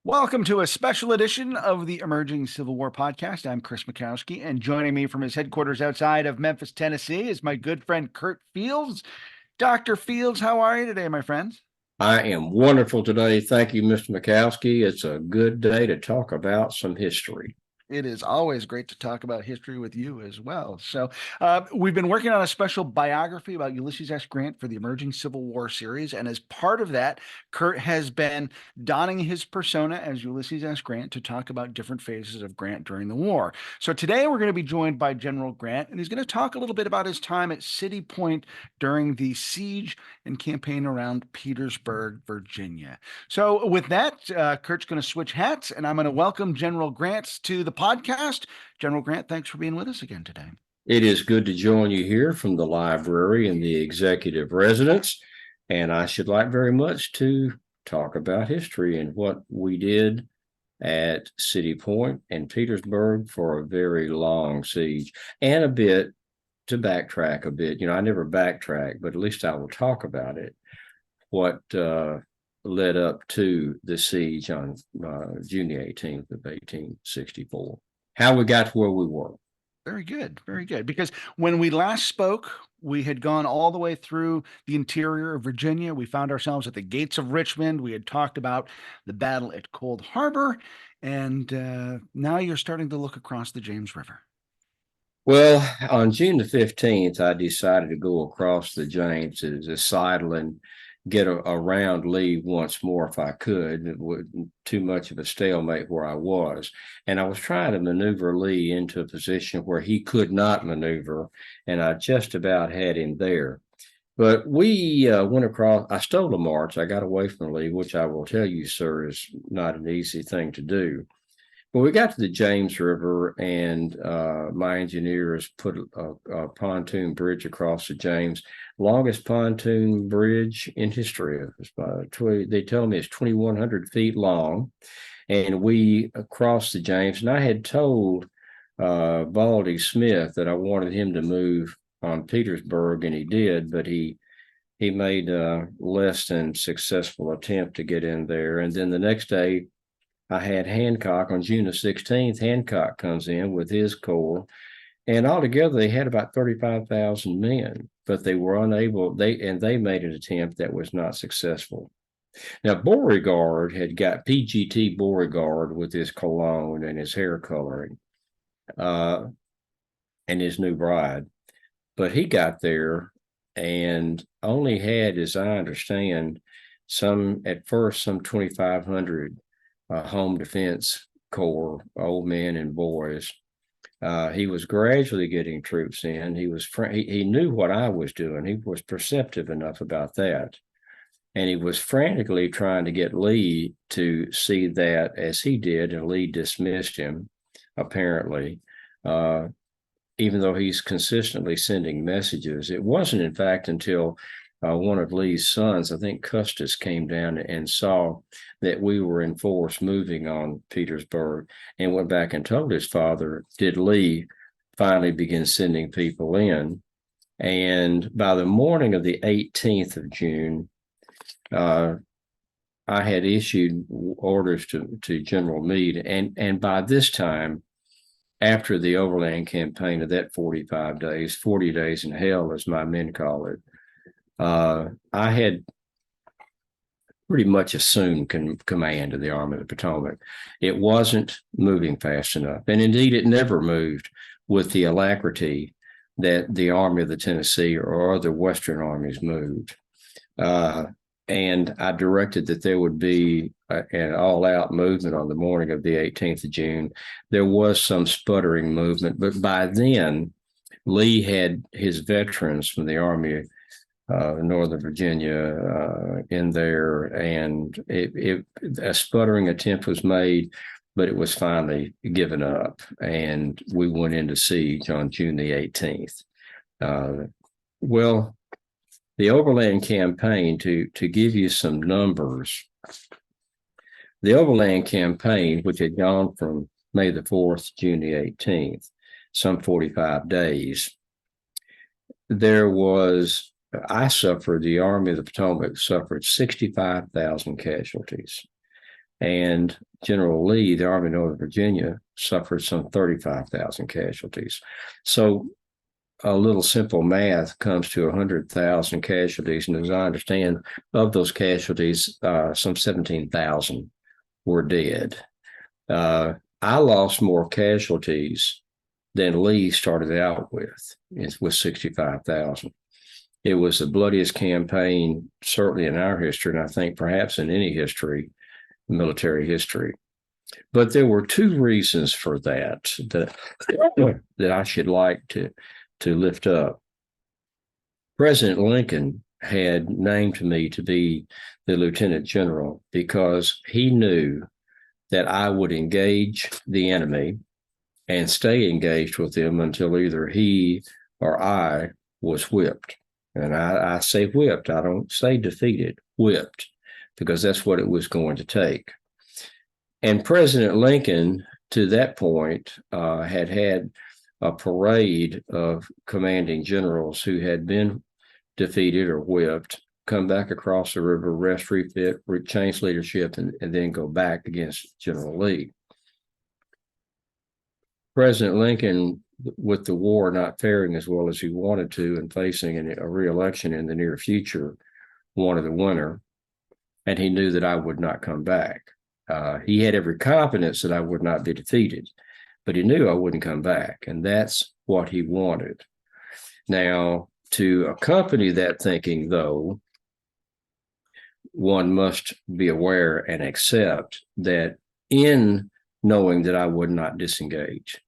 Welcome to a special edition of the Emerging Civil War podcast. I'm Chris Mackowski, and joining me from his headquarters outside of Memphis, Tennessee, is my good friend Curt Fields. Dr. Fields, how are you today, my friends? I am wonderful today. Thank you, Mr. Mackowski. It's a good day to talk about some history. It is always great to talk about history with you as well. We've been working on a special biography about Ulysses S. Grant for the Emerging Civil War series. And as part of that, Curt has been donning his persona as Ulysses S. Grant to talk about different phases of Grant during the war. So today we're going to be joined by General Grant, and he's going to talk a little bit about his time at City Point during the siege and campaign around Petersburg, Virginia. So, with that, Curt's going to switch hats, and I'm going to welcome General Grant to the podcast. General Grant, thanks for being with us again today. It is good to join you here from the library and the executive residence. And I should like very much to talk about history and what we did at City Point and Petersburg for a very long siege, and a bit to backtrack a bit. I never backtrack, but at least I will talk about it. What led up to the siege on June the 18th of 1864. How we got to where we were. Very good, very good. Because when we last spoke, we had gone all the way through the interior of Virginia. We found ourselves at the gates of Richmond. We had talked about the battle at Cold Harbor, and now you're starting to look across the James River. Well, on June the 15th, I decided to go across the James to sidle and get around Lee once more if I could. It wasn't too much of a stalemate where I was. And I was trying to maneuver Lee into a position where he could not maneuver, and I just about had him there. But we went across. I stole a march. I got away from Lee, which I will tell you, sir, is not an easy thing to do. Well, we got to the James River, and my engineers put a pontoon bridge across the James, longest pontoon bridge in history. They tell me it's 2,100 feet long, and we crossed the James. And I had told Baldy Smith that I wanted him to move on Petersburg, and he did, but he made a less than successful attempt to get in there. And then the next day, I had Hancock on June the 16th. Hancock comes in with his corps, and altogether they had about 35,000 men, but they were unable. They made an attempt that was not successful. Now Beauregard had got PGT Beauregard with his cologne and his hair coloring, and his new bride, but he got there and only had, as I understand, some 2,500. Home defense corps, old men and boys. He was gradually getting troops in. He knew what I was doing. He was perceptive enough about that. And he was frantically trying to get Lee to see that as he did, and Lee dismissed him, apparently, even though he's consistently sending messages. It wasn't, in fact, until one of Lee's sons, I think Custis, came down and saw that we were in force moving on Petersburg, and went back and told his father. Did Lee finally begin sending people in? And by the morning of the 18th of June, I had issued orders to General Meade, and by this time, after the overland campaign of that 45 days, 40 days in hell, as my men call it, I had pretty much assumed command of the Army of the Potomac. It wasn't moving fast enough, and indeed it never moved with the alacrity that the Army of the Tennessee or other Western armies moved. And I directed that there would be an all-out movement on the morning of the 18th of June. There was some sputtering movement, but by then, Lee had his veterans from the Army Northern Virginia in there, and a sputtering attempt was made, but it was finally given up, and we went into siege on June the 18th. Well, the overland campaign, to give you some numbers, the overland campaign, which had gone from May the 4th to June the 18th, some 45 days, the Army of the Potomac suffered 65,000 casualties. And General Lee, the Army of Northern Virginia, suffered some 35,000 casualties. So a little simple math comes to 100,000 casualties. And as I understand, of those casualties, some 17,000 were dead. I lost more casualties than Lee started out with 65,000. It was the bloodiest campaign, certainly in our history, and I think perhaps in any history, military history. But there were two reasons for that I should like to lift up. President Lincoln had named me to be the lieutenant general because he knew that I would engage the enemy and stay engaged with them until either he or I was whipped. And I say whipped, I don't say defeated, whipped, because that's what it was going to take. And President Lincoln, to that point, had a parade of commanding generals who had been defeated or whipped, come back across the river, rest, refit, change leadership, and then go back against General Lee. President Lincoln, with the war not faring as well as he wanted to and facing a re-election in the near future, wanted the winner, and he knew that I would not come back. He had every confidence that I would not be defeated, but he knew I wouldn't come back, and that's what he wanted. Now, to accompany that thinking, though, one must be aware and accept that in knowing that I would not disengage,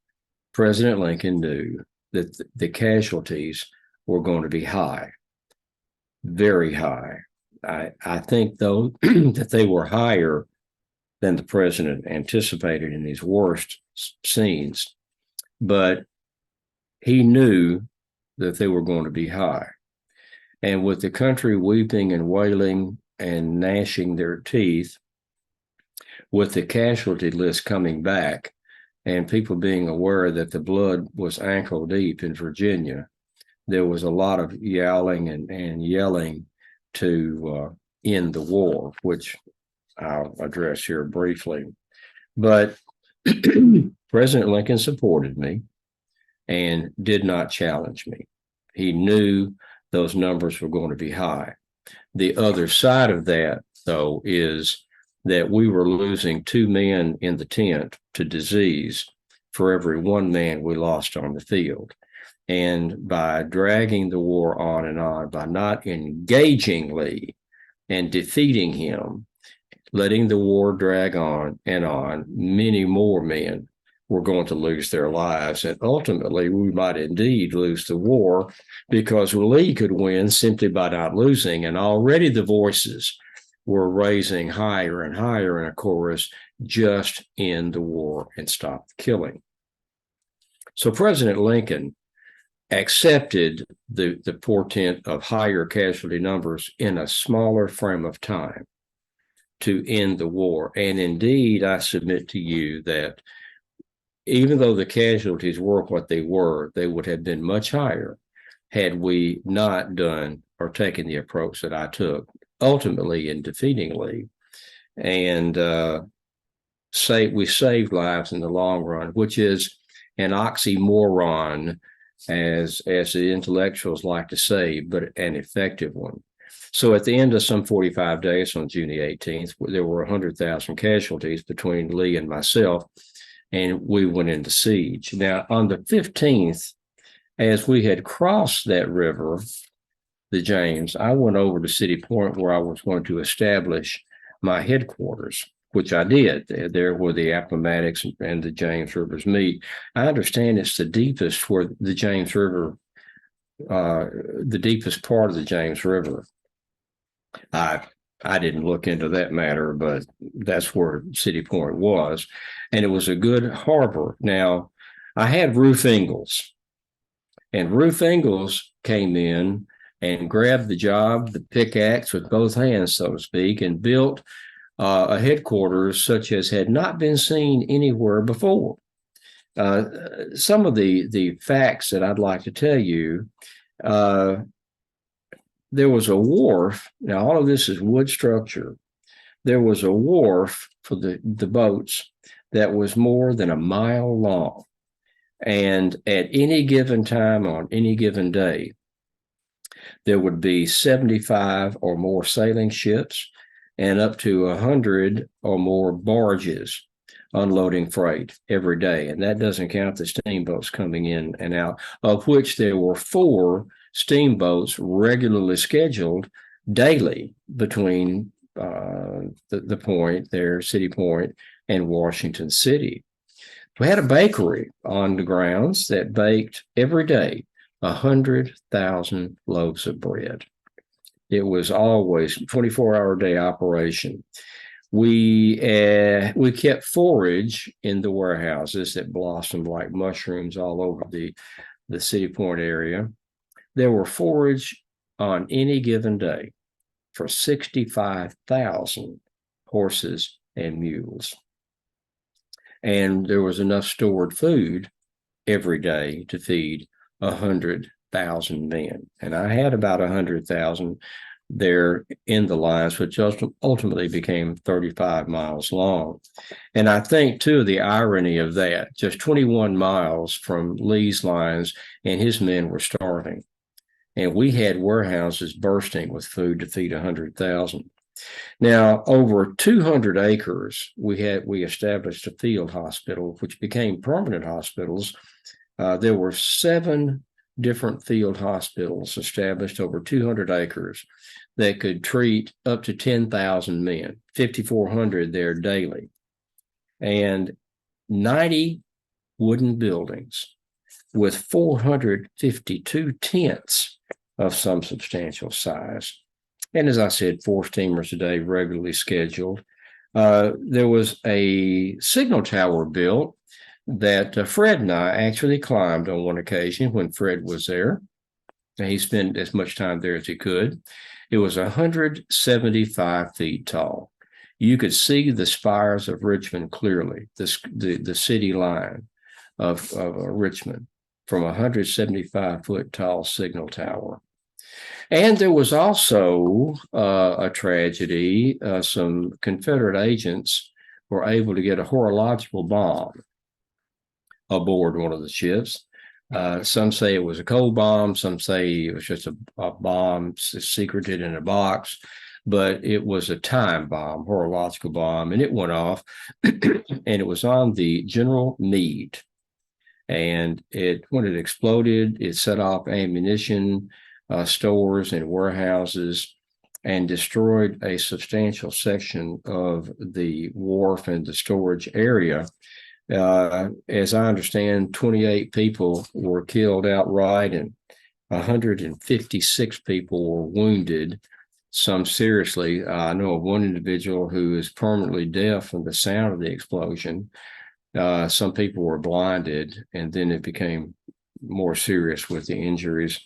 President Lincoln knew that the casualties were going to be high, very high. I think, though, that they were higher than the president anticipated in these worst scenes, but he knew that they were going to be high. And with the country weeping and wailing and gnashing their teeth, with the casualty list coming back, and people being aware that the blood was ankle deep in Virginia, there was a lot of yowling and yelling to end the war, which I'll address here briefly. But President Lincoln supported me and did not challenge me. He knew those numbers were going to be high. The other side of that, though, is that we were losing 2 men in the tent to disease for every 1 man we lost on the field. And by dragging the war on and on, by not engaging Lee and defeating him, letting the war drag on and on, many more men were going to lose their lives. And ultimately, we might indeed lose the war because Lee could win simply by not losing. And already the voices were raising higher and higher in a chorus, just end the war and stop the killing. So President Lincoln accepted the portent of higher casualty numbers in a smaller frame of time to end the war. And indeed, I submit to you that even though the casualties were what they were, they would have been much higher had we not done or taken the approach that I took, ultimately in defeating Lee. And we saved lives in the long run, which is an oxymoron, as the intellectuals like to say, but an effective one. So at the end of some 45 days on June the 18th, there were 100,000 casualties between Lee and myself, and we went into siege. Now, on the 15th, as we had crossed that river, the James, I went over to City Point where I was going to establish my headquarters, which I did. There where the Appomattox and the James rivers meet. I understand it's the deepest where the James River, the deepest part of the James River. I didn't look into that matter, but that's where City Point was. And it was a good harbor. Now, I had Rufe Ingalls, and Rufe Ingalls came in and grabbed the job, the pickaxe with both hands, so to speak, and built a headquarters such as had not been seen anywhere before. Some of the facts that I'd like to tell you, there was a wharf. Now, all of this is wood structure. there was a wharf for the boats that was more than a mile long. And at any given time on any given day, there would be 75 or more sailing ships and up to 100 or more barges unloading freight every day. And that doesn't count the steamboats coming in and out, of which there were 4 steamboats regularly scheduled daily between the point there, City Point, and Washington City. We had a bakery on the grounds that baked every day 100,000 loaves of bread. It was always 24-hour day operation. We kept forage in the warehouses that blossomed like mushrooms all over the City Point area. There were forage on any given day for 65,000 horses and mules. And there was enough stored food every day to feed 100,000 men. And I had about 100,000 there in the lines, which ultimately became 35 miles long. And I think, too, the irony of that, just 21 miles from Lee's lines, and his men were starving. And we had warehouses bursting with food to feed 100,000. Now, over 200 acres, we established a field hospital, which became permanent hospitals. There were 7 different field hospitals established over 200 acres that could treat up to 10,000 men, 5,400 there daily, and 90 wooden buildings with 452 tents of some substantial size. And as I said, 4 steamers a day regularly scheduled. There was a signal tower built that Fred and I actually climbed on one occasion when Fred was there. And he spent as much time there as he could. It was 175 feet tall. You could see the spires of Richmond clearly, the city line of Richmond, from a 175-foot tall signal tower. And there was also a tragedy. Some Confederate agents were able to get a horological bomb aboard one of the ships. Some say it was a cold bomb. Some say it was just a bomb secreted in a box. But it was a time bomb, horological bomb, and it went off. And it was on the General Meade. And when it exploded, it set off ammunition stores and warehouses and destroyed a substantial section of the wharf and the storage area. As I understand, 28 people were killed outright and 156 people were wounded, some seriously. I know of one individual who is permanently deaf from the sound of the explosion. Some people were blinded, and then it became more serious with the injuries.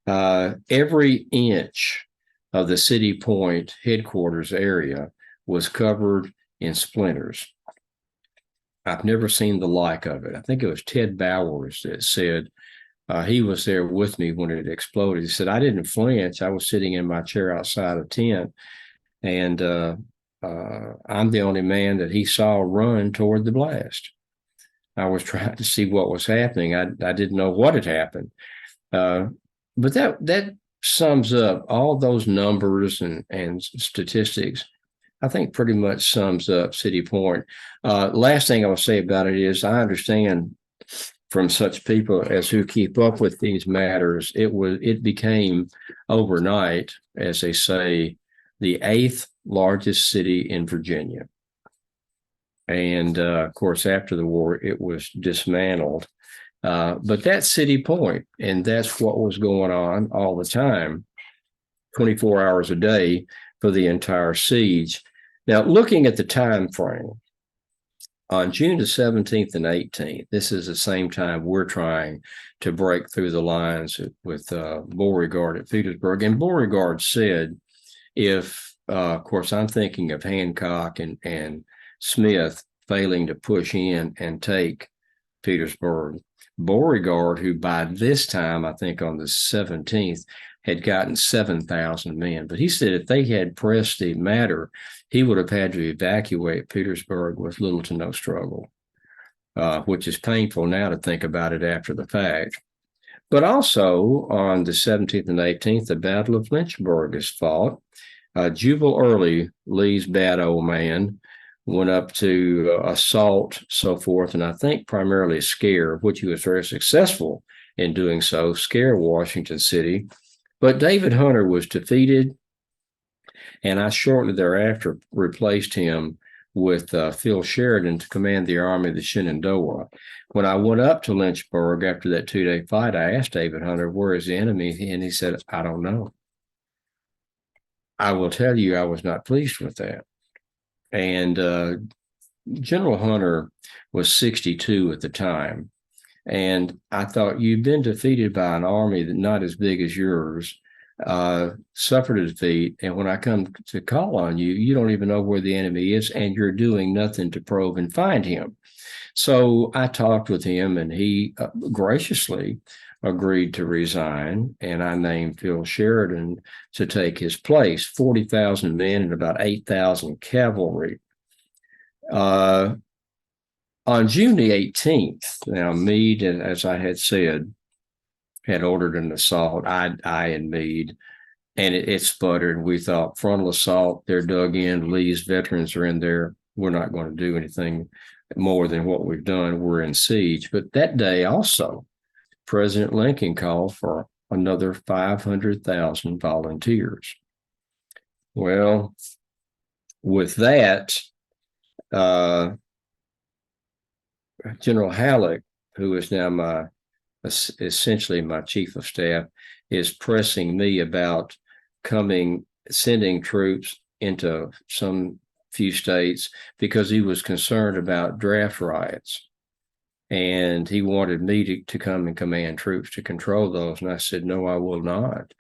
Every inch of the City Point headquarters area was covered in splinters. I've never seen the like of it. I think it was Ted Bowers that said, he was there with me when it exploded. He said, I didn't flinch. I was sitting in my chair outside a tent, and I'm the only man that he saw run toward the blast. I was trying to see what was happening. I didn't know what had happened. But that sums up all those numbers and statistics. I think pretty much sums up City Point. Last thing I will say about it is I understand from such people as who keep up with these matters, it became overnight, as they say, the 8th largest city in Virginia. And of course, after the war, it was dismantled. But that's City Point, and that's what was going on all the time, 24 hours a day for the entire siege. Now, looking at the time frame, on June the 17th and 18th, this is the same time we're trying to break through the lines with Beauregard at Petersburg. And Beauregard said, of course, I'm thinking of Hancock and Smith failing to push in and take Petersburg. Beauregard, who by this time, I think on the 17th, had gotten 7,000 men. But he said if they had pressed the matter, he would have had to evacuate Petersburg with little to no struggle, which is painful now to think about it after the fact. But also on the 17th and 18th, the Battle of Lynchburg is fought. Jubal Early, Lee's bad old man, went up to assault, so forth, and I think primarily scare, which he was very successful in doing so, scare Washington City. But David Hunter was defeated, and I shortly thereafter replaced him with Phil Sheridan to command the Army of the Shenandoah. When I went up to Lynchburg after that 2-day fight, I asked David Hunter, where is the enemy? And he said, I don't know. I will tell you, I was not pleased with that. And General Hunter was 62 at the time. And I thought, you've been defeated by an army that not as big as yours, suffered a defeat. And when I come to call on you, you don't even know where the enemy is, and you're doing nothing to probe and find him. So I talked with him, and he graciously agreed to resign, and I named Phil Sheridan to take his place, 40,000 men and about 8,000 cavalry. On June the 18th, now Meade, as I had said, had ordered an assault, I and Meade, and it sputtered. We thought, frontal assault, they're dug in, Lee's veterans are in there. We're not going to do anything more than what we've done. We're in siege. But that day also, President Lincoln called for another 500,000 volunteers. Well, with that, General Halleck, who is now essentially my chief of staff, is pressing me about sending troops into some few states because he was concerned about draft riots. And he wanted me to come and command troops to control those. And I said, no, I will not.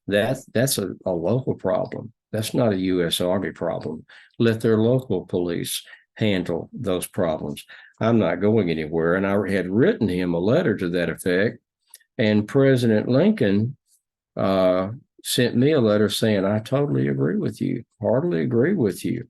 That's a local problem. That's not a U.S. Army problem. Let their local police handle those problems. I'm not going anywhere. And I had written him a letter to that effect. And President Lincoln sent me a letter saying, I totally agree with you, heartily agree with you.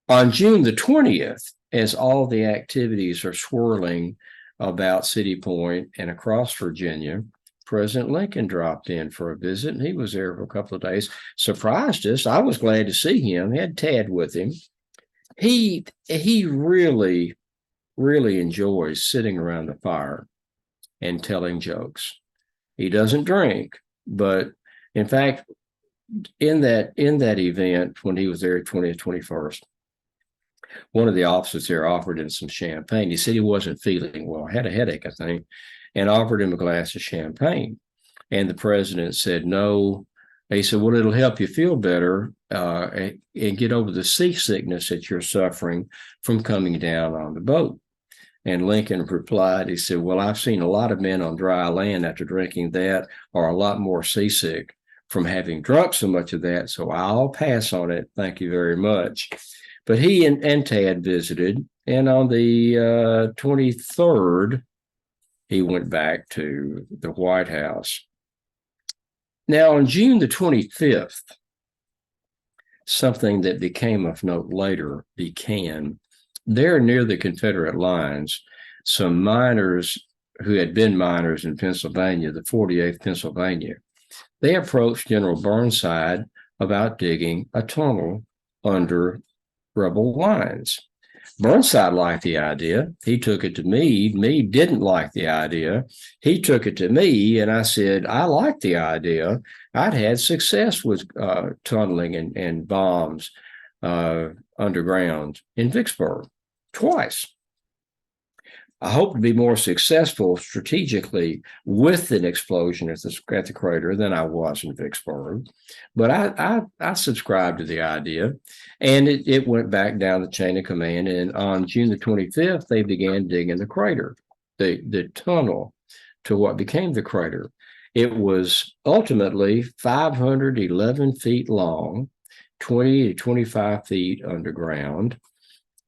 On June the 20th, as all the activities are swirling about City Point and across Virginia, President Lincoln dropped in for a visit, and he was there for a couple of days, surprised us. I was glad to see him. He had Tad with him. He really, really enjoys sitting around the fire and telling jokes. He doesn't drink, but in fact, in that event, when he was there 20th, 21st, one of the officers there offered him some champagne. He said he wasn't feeling well, had a headache, I think, and offered him a glass of champagne. And the president said no. He said, well, it'll help you feel better and get over the seasickness that you're suffering from coming down on the boat. And Lincoln replied, he said, well, I've seen a lot of men on dry land after drinking that are a lot more seasick from having drunk so much of that. So I'll pass on it. Thank you very much. But he and Tad visited. And on the 23rd, he went back to the White House. Now, on June the 25th, something that became of note later there near the Confederate lines, some miners who had been miners in Pennsylvania, the 48th Pennsylvania, they approached General Burnside about digging a tunnel under rebel lines. Burnside liked the idea. He took it to Meade. Meade didn't like the idea. He took it to me, and I said, I like the idea. I'd had success with tunneling and bombs underground in Vicksburg twice. I hope to be more successful strategically with an explosion at the crater than I was in Vicksburg. But I subscribed to the idea, and it went back down the chain of command. And on June the 25th, they began digging the crater, the tunnel to what became the crater. It was ultimately 511 feet long, 20 to 25 feet underground.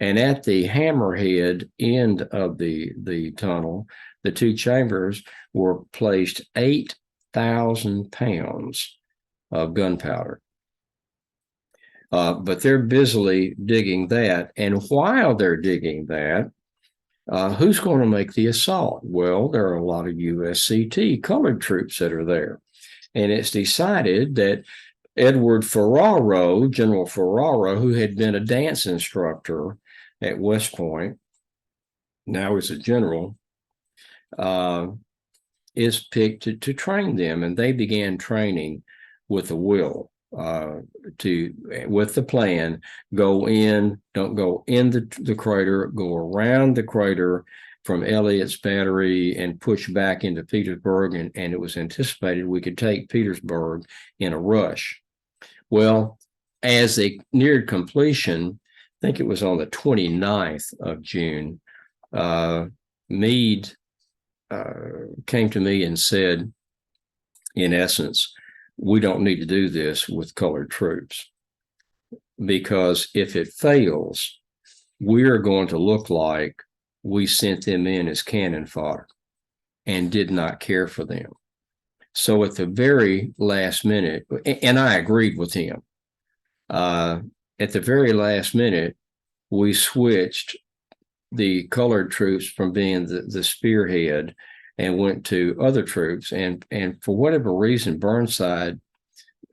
And at the hammerhead end of the tunnel, the two chambers were placed 8 100,000 pounds of gunpowder. But they're busily digging that. And while they're digging that, who's going to make the assault? Well, there are a lot of USCT colored troops that are there. And it's decided that Edward Ferraro, General Ferraro, who had been a dance instructor at West Point, now is a general, is picked to train them. And they began training with a will, with the plan, go in, don't go in the crater, go around the crater from Elliott's battery and push back into Petersburg. And it was anticipated we could take Petersburg in a rush. Well, as they neared completion, I think it was on the 29th of June, Meade came to me and said, in essence, we don't need to do this with colored troops, because if it fails, we're going to look like we sent them in as cannon fodder and did not care for them. So at the very last minute, and I agreed with him, at the very last minute, we switched the colored troops from being the spearhead and went to other troops. And for whatever reason, Burnside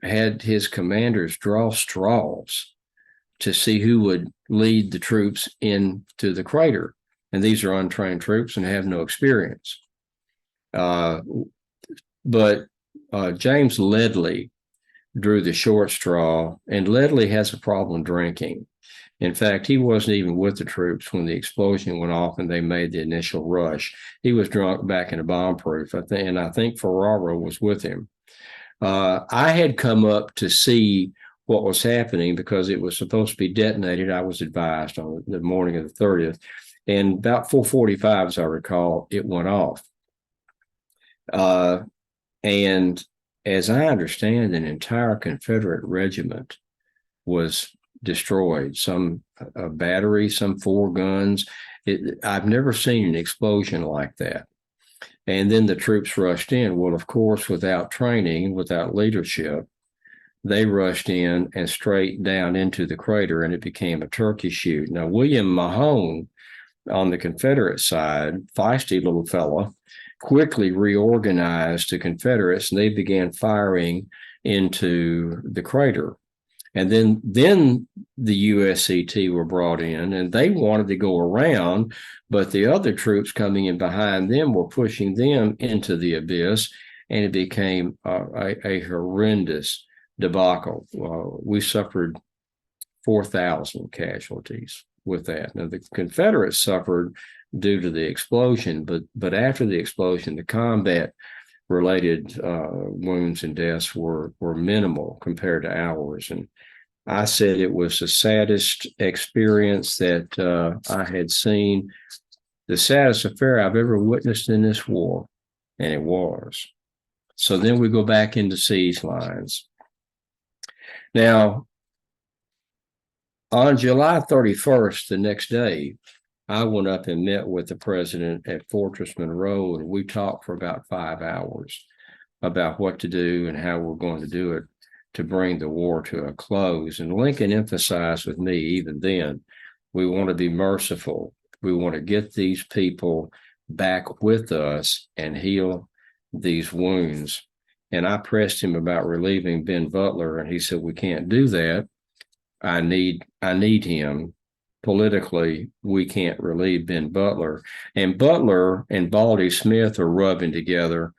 had his commanders draw straws to see who would lead the troops into the crater. And these are untrained troops and have no experience. But James Ledley drew the short straw, and Ledley has a problem drinking. In fact, he wasn't even with the troops when the explosion went off and they made the initial rush. He was drunk back in a bomb-proof, and I think Ferraro was with him. I had come up to see what was happening because it was supposed to be detonated. I was advised on the morning of the 30th, and about 4:45, as I recall, it went off. And as I understand, an entire Confederate regiment was destroyed, some a battery, some 4 guns. I've never seen an explosion like that. And then the troops rushed in. Well, of course, without training, without leadership, they rushed in and straight down into the crater, and it became a turkey shoot. Now, William Mahone on the Confederate side, feisty little fella, quickly reorganized the Confederates, and they began firing into the crater. And then the USCT were brought in, and they wanted to go around, but the other troops coming in behind them were pushing them into the abyss, and it became a horrendous debacle. We suffered 4,000 casualties with that. Now, the Confederates suffered due to the explosion, but after the explosion, the combat-related wounds and deaths were minimal compared to ours. And I said it was the saddest experience that I had seen, the saddest affair I've ever witnessed in this war, and it was. So then we go back into siege lines. Now, on July 31st, the next day, I went up and met with the president at Fortress Monroe, and we talked for about 5 hours about what to do and how we're going to do it to bring the war to a close. And Lincoln emphasized with me even then, we want to be merciful. We want to get these people back with us and heal these wounds. And I pressed him about relieving Ben Butler, and he said, we can't do that. I need him. Politically, we can't relieve Ben Butler. And Butler and Baldy Smith are rubbing together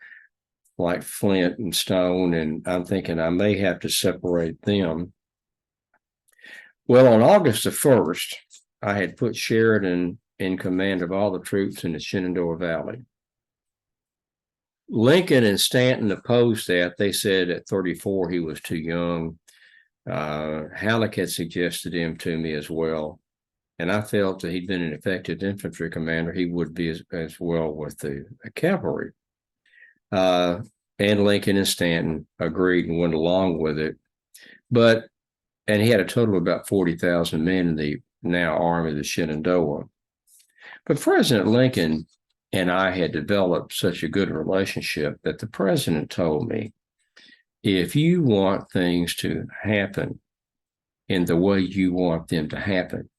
like flint and stone, and I'm thinking I may have to separate them. Well, on August the 1st, I had put Sheridan in command of all the troops in the Shenandoah Valley. Lincoln and Stanton opposed that. They said at 34 he was too young. Halleck had suggested him to me as well. And I felt that he'd been an effective infantry commander. He would be as well with the cavalry. And Lincoln and Stanton agreed and went along with it. And he had a total of about 40,000 men in the now Army of the Shenandoah. But President Lincoln and I had developed such a good relationship that the president told me, if you want things to happen in the way you want them to happen,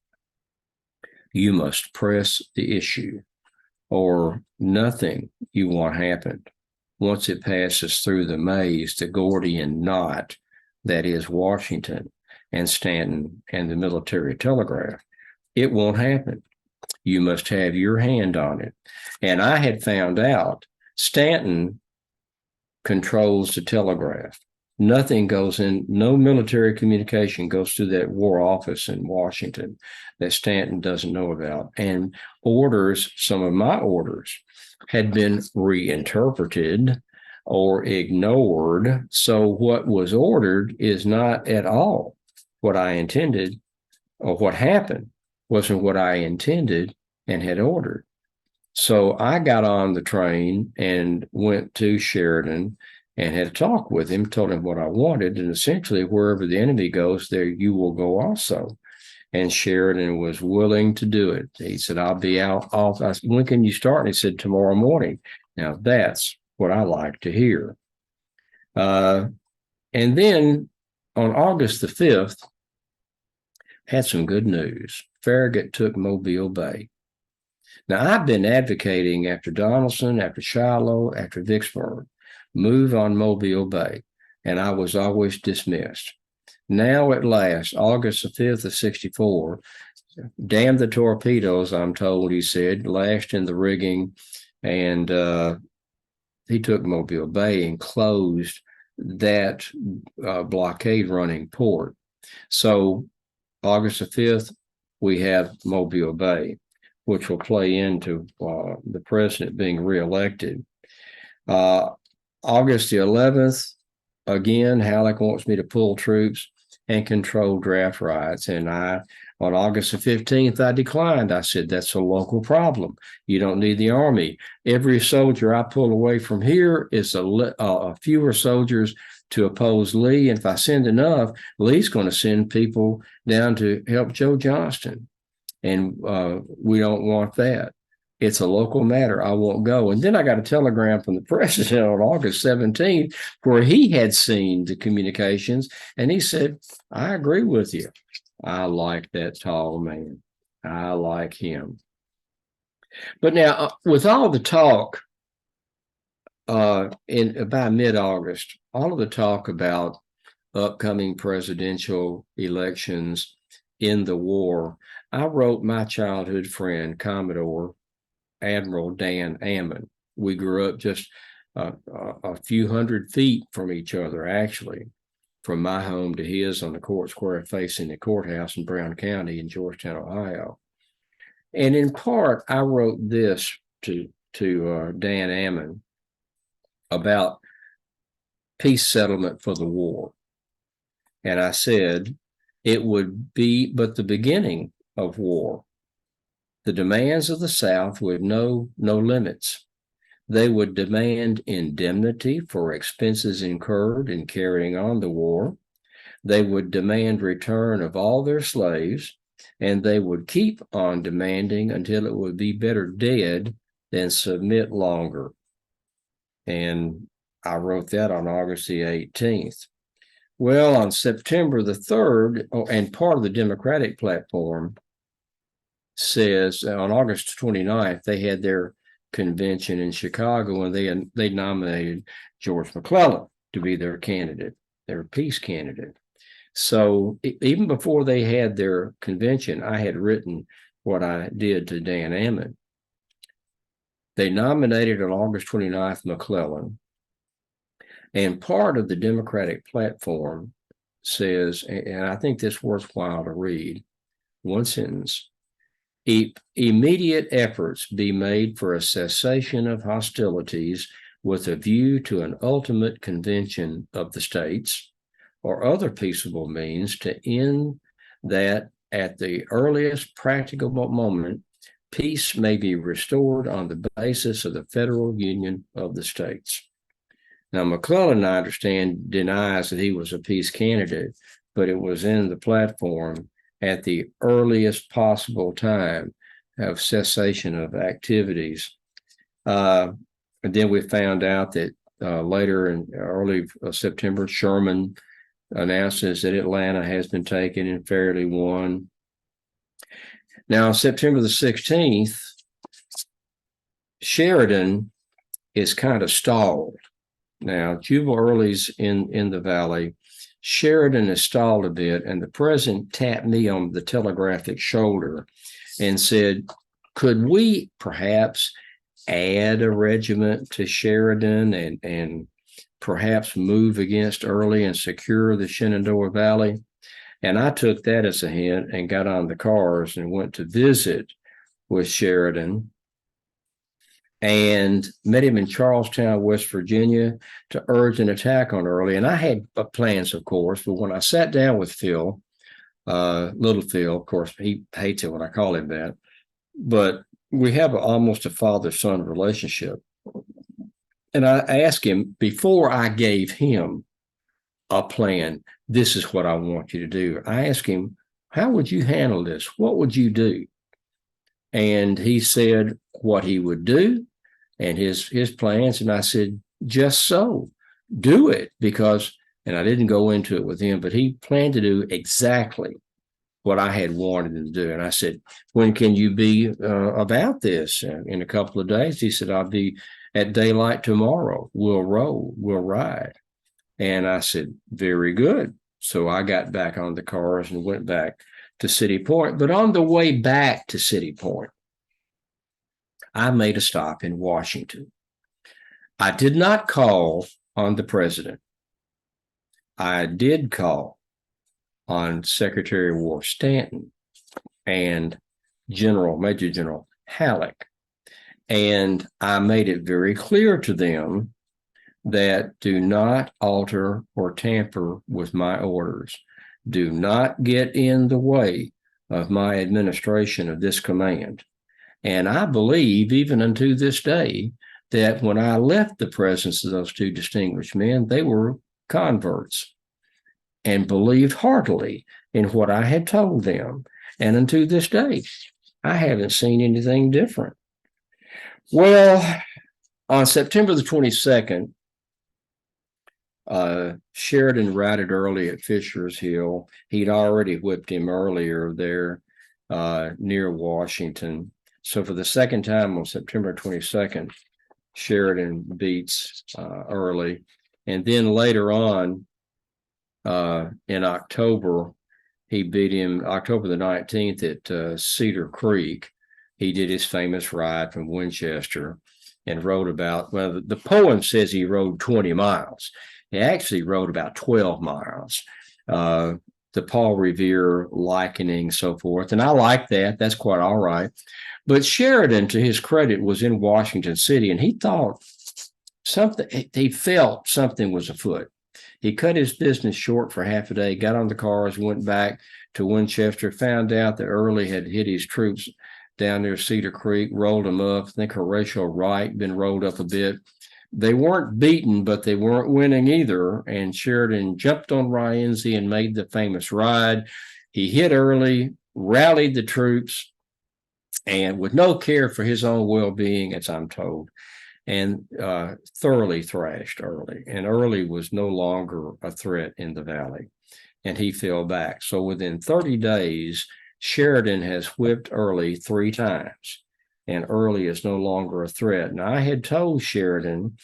you must press the issue, or nothing you want happened. Once it passes through the maze, the Gordian knot that is Washington and Stanton and the military telegraph, it won't happen. You must have your hand on it. And I had found out Stanton controls the telegraph. Nothing goes in, no military communication goes through that war office in Washington that Stanton doesn't know about. And orders, some of my orders, had been reinterpreted or ignored. So what was ordered is not at all what I intended, or what happened wasn't what I intended and had ordered. So I got on the train and went to Sheridan and had a talk with him, told him what I wanted, and essentially wherever the enemy goes, there you will go also. And Sheridan was willing to do it. He said, I'll be out off. I said, when can you start? And he said, tomorrow morning. Now that's what I like to hear. And then on August the 5th, had some good news. Farragut took Mobile Bay. Now, I've been advocating after Donelson, after Shiloh, after Vicksburg, move on Mobile Bay, and I was always dismissed. Now, at last, August the 5th of 64, damn the torpedoes, I'm told, he said, lashed in the rigging, and he took Mobile Bay and closed that blockade running port. So August the 5th, we have Mobile Bay, which will play into the president being reelected. August the 11th, again, Halleck wants me to pull troops and control draft rights. And on August the 15th, I declined. I said, that's a local problem. You don't need the Army. Every soldier I pull away from here is fewer soldiers to oppose Lee. And if I send enough, Lee's going to send people down to help Joe Johnston. And we don't want that. It's a local matter. I won't go. And then I got a telegram from the president on August 17th where he had seen the communications, and he said, I agree with you. I like that tall man. I like him. But now, with all the talk by mid-August, all of the talk about upcoming presidential elections in the war, I wrote my childhood friend, Commodore Admiral Dan Ammon. We grew up just a few hundred feet from each other, actually, from my home to his on the court square facing the courthouse in Brown County in Georgetown, Ohio. And in part, I wrote this to Dan Ammon about peace settlement for the war. And I said, it would be but the beginning of war. The demands of the South would know no limits. They would demand indemnity for expenses incurred in carrying on the war. They would demand return of all their slaves, and they would keep on demanding until it would be better dead than submit longer. And I wrote that on August the 18th. Well, on September the 3rd, and part of the Democratic platform says on August 29th, they had their convention in Chicago, and they nominated George McClellan to be their candidate, their peace candidate. So even before they had their convention, I had written what I did to Dan Ammon. They nominated on August 29th McClellan, and part of the Democratic platform says, and I think this is worthwhile to read, one sentence: immediate efforts be made for a cessation of hostilities with a view to an ultimate convention of the states or other peaceable means to end that at the earliest practicable moment, peace may be restored on the basis of the federal union of the states. Now, McClellan, I understand, denies that he was a peace candidate, but it was in the platform at the earliest possible time of cessation of activities. And then we found out that later in early September, Sherman announces that Atlanta has been taken and fairly won. Now, September the 16th, Sheridan is kind of stalled. Now, Jubal Early's in the valley. Sheridan is stalled a bit, and the president tapped me on the telegraphic shoulder and said, could we perhaps add a regiment to Sheridan and perhaps move against Early and secure the Shenandoah Valley? And I took that as a hint and got on the cars and went to visit with Sheridan and met him in Charlestown, West Virginia, to urge an attack on Early. And I had plans, of course, but when I sat down with Phil, little Phil, of course, he hates it when I call him that, but we have almost a father-son relationship. And I asked him, before I gave him a plan, this is what I want you to do. I asked him, how would you handle this? What would you do? And he said what he would do and his plans. And I said, just so, do it. Because, and I didn't go into it with him, but he planned to do exactly what I had wanted him to do. And I said, when can you be about this? In a couple of days. He said, I'll be at daylight tomorrow. We'll roll, we'll ride. And I said, very good. So I got back on the cars and went back to City Point. But on the way back to City Point, I made a stop in Washington. I did not call on the president. I did call on Secretary of War Stanton and Major General Halleck. And I made it very clear to them that do not alter or tamper with my orders. Do not get in the way of my administration of this command. And I believe, even unto this day, that when I left the presence of those two distinguished men, they were converts and believed heartily in what I had told them. And unto this day, I haven't seen anything different. Well, on September the 22nd, Sheridan routed Early at Fisher's Hill. He'd already whipped him earlier there near Washington. So for the second time on September 22nd, Sheridan beats Early. And then later on in October, he beat him October the 19th at Cedar Creek. He did his famous ride from Winchester and rode about, well, the poem says he rode 20 miles. He actually rode about 12 miles. The Paul Revere likening, so forth. And I like that. That's quite all right. But Sheridan, to his credit, was in Washington City, and he thought he felt something was afoot. He cut his business short for half a day, got on the cars, went back to Winchester, found out that Early had hit his troops down near Cedar Creek, rolled them up. I think Horatio Wright been rolled up a bit. They weren't beaten, but they weren't winning either. And Sheridan jumped on Rienzi and made the famous ride. He hit Early, rallied the troops, and with no care for his own well-being, as I'm told, and thoroughly thrashed Early. And Early was no longer a threat in the valley, and he fell back. So within 30 days, Sheridan has whipped Early 3 times, and Early is no longer a threat. Now, I had told Sheridan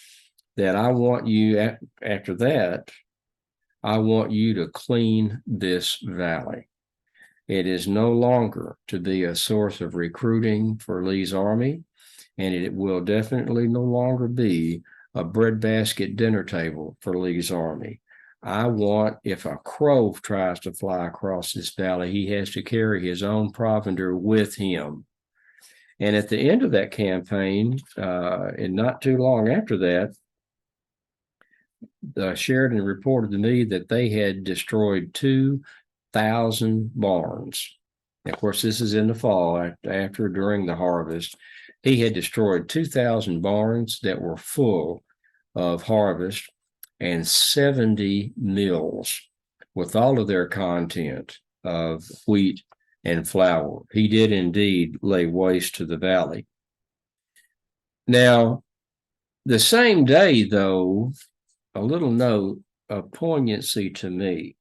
that I want you, after that, I want you to clean this valley. It is no longer to be a source of recruiting for Lee's army, and it will definitely no longer be a breadbasket dinner table for Lee's army. I want, if a crow tries to fly across this valley, he has to carry his own provender with him. And at the end of that campaign, and not too long after that, Sheridan reported to me that they had destroyed 2,000 barns. And of course, this is in the fall, during the harvest. He had destroyed 2,000 barns that were full of harvest and 70 mills with all of their content of wheat and flour. He did indeed lay waste to the valley. Now, the same day, though, a little note of poignancy to me.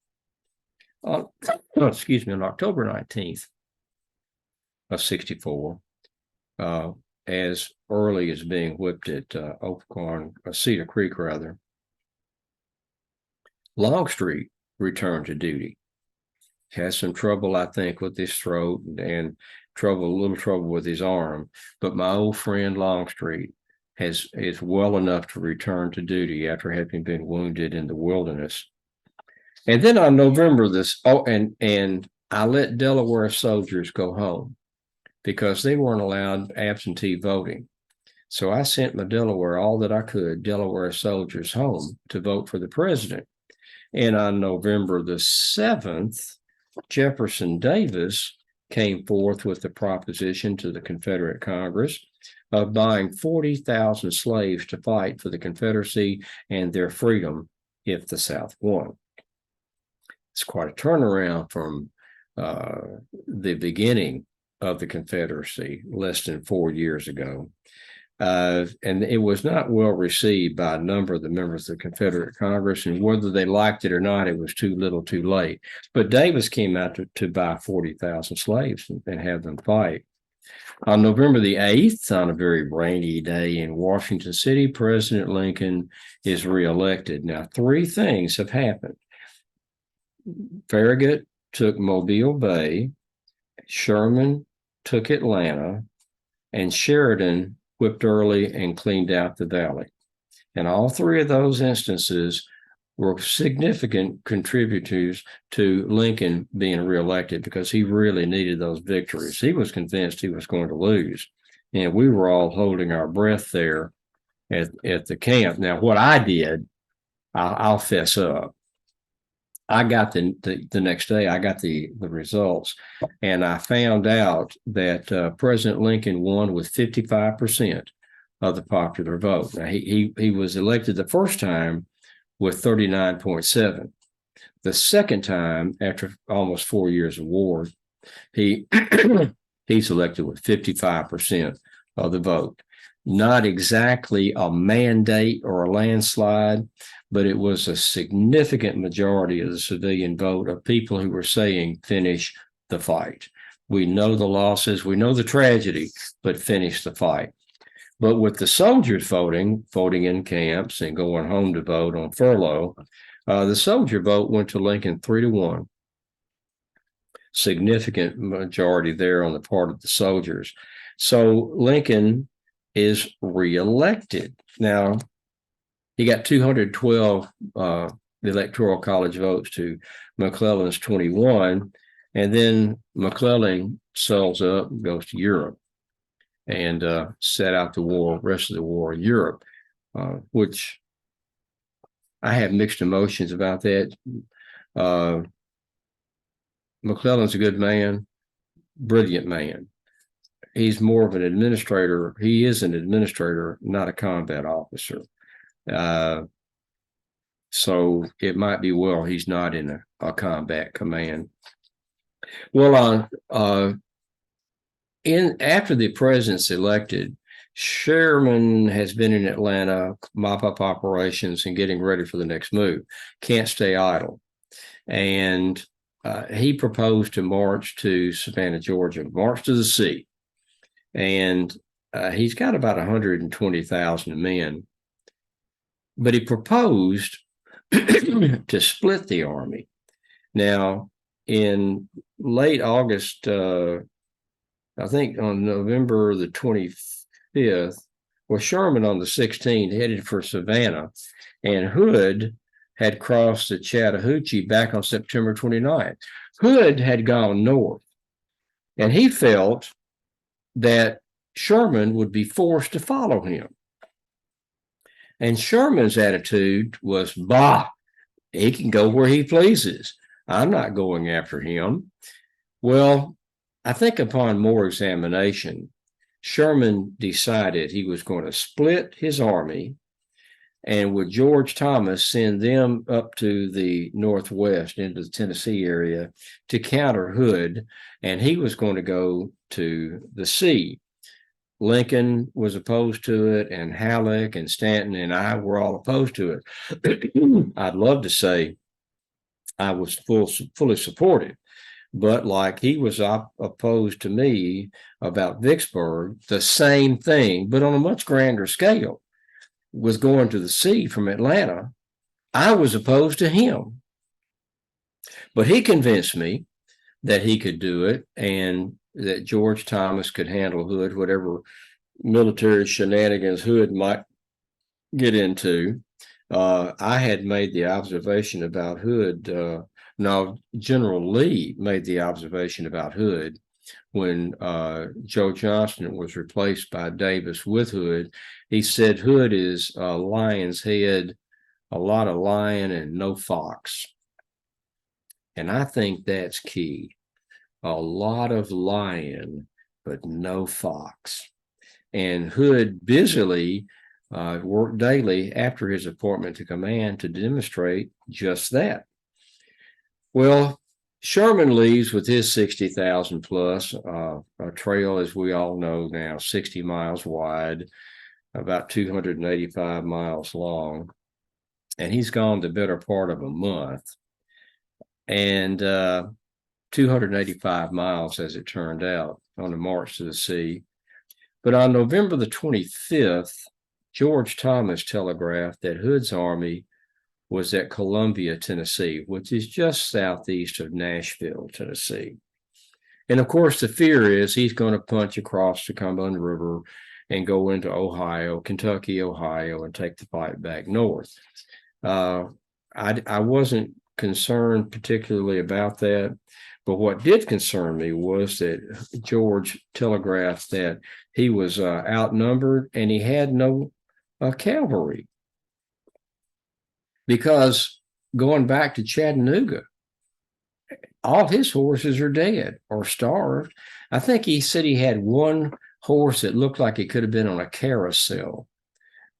On, excuse me, on October 19th of 64, as early as being whipped at Cedar Creek, rather, Longstreet returned to duty. Had some trouble, I think, with his throat and a little trouble with his arm. But my old friend Longstreet is well enough to return to duty after having been wounded in the wilderness. And then on November and I let Delaware soldiers go home because they weren't allowed absentee voting. So I sent my Delaware soldiers home to vote for the president. And on November the 7th, Jefferson Davis came forth with the proposition to the Confederate Congress of buying 40,000 slaves to fight for the Confederacy and their freedom if the South won. It's quite a turnaround from the beginning of the Confederacy less than 4 years ago. And it was not well received by a number of the members of the Confederate Congress, and whether they liked it or not, it was too little too late. But Davis came out to buy 40,000 slaves and have them fight. On November the 8th, on a very rainy day in Washington City, President Lincoln is reelected. Now, 3 things have happened. Farragut took Mobile Bay, Sherman took Atlanta, and Sheridan whipped Early and cleaned out the valley. And all 3 of those instances were significant contributors to Lincoln being reelected because he really needed those victories. He was convinced he was going to lose. And we were all holding our breath there at the camp. Now, what I did, I'll fess up. I got the next day, I got the results, and I found out that President Lincoln won with 55% of the popular vote. Now, he was elected the first time with 39.7. The second time, after almost 4 years of war, he's elected with 55% of the vote. Not exactly a mandate or a landslide, but it was a significant majority of the civilian vote of people who were saying, finish the fight. We know the losses, we know the tragedy, but finish the fight. But with the soldiers voting in camps and going home to vote on furlough, the soldier vote went to Lincoln 3-1. Significant majority there on the part of the soldiers. So Lincoln is reelected. Now, he got 212 electoral college votes to McClellan's 21, and then McClellan sells up, goes to Europe, and set out the rest of the war in Europe, which I have mixed emotions about that. McClellan's a good man, brilliant man. He's more of an administrator. He is an administrator, not a combat officer. So it might be well he's not in a combat command. Well, after the president's elected, Sherman has been in Atlanta, mop-up operations and getting ready for the next move. Can't stay idle. And he proposed to march to Savannah, Georgia, march to the sea. And he's got about 120,000 men. But he proposed to split the army. Now, in late August, I think on November the 25th, well, Sherman on the 16th headed for Savannah, and Hood had crossed the Chattahoochee back on September 29th. Hood had gone north, and he felt that Sherman would be forced to follow him. And Sherman's attitude was, bah, he can go where he pleases. I'm not going after him. Well, I think upon more examination, Sherman decided he was going to split his army and with George Thomas send them up to the northwest into the Tennessee area to counter Hood, and he was going to go to the sea. Lincoln was opposed to it, and Halleck and Stanton and I were all opposed to it. I'd love to say I was fully supportive, but like he was opposed to me about Vicksburg, the same thing, but on a much grander scale, was going to the sea from Atlanta. I was opposed to him, but he convinced me that he could do it and that George Thomas could handle Hood, whatever military shenanigans Hood might get into. I had made the observation about Hood. No, General Lee made the observation about Hood when Joe Johnston was replaced by Davis with Hood. He said Hood is a lion's head, a lot of lion and no fox. And I think that's key. A lot of lion, but no fox. And Hood busily worked daily after his appointment to command to demonstrate just that. Well, Sherman leaves with his 60,000 plus, a trail, as we all know now, 60 miles wide, about 285 miles long. And he's gone the better part of a month. And 285 miles, as it turned out, on the march to the sea. But on November the 25th, George Thomas telegraphed that Hood's army was at Columbia, Tennessee, which is just southeast of Nashville, Tennessee. And of course, the fear is he's going to punch across the Cumberland River and go into Ohio, Kentucky, Ohio, and take the fight back north. I wasn't concerned particularly about that. But what did concern me was that George telegraphed that he was outnumbered and he had no cavalry. Because going back to Chattanooga, all his horses are dead or starved. I think he said he had one horse that looked like it could have been on a carousel,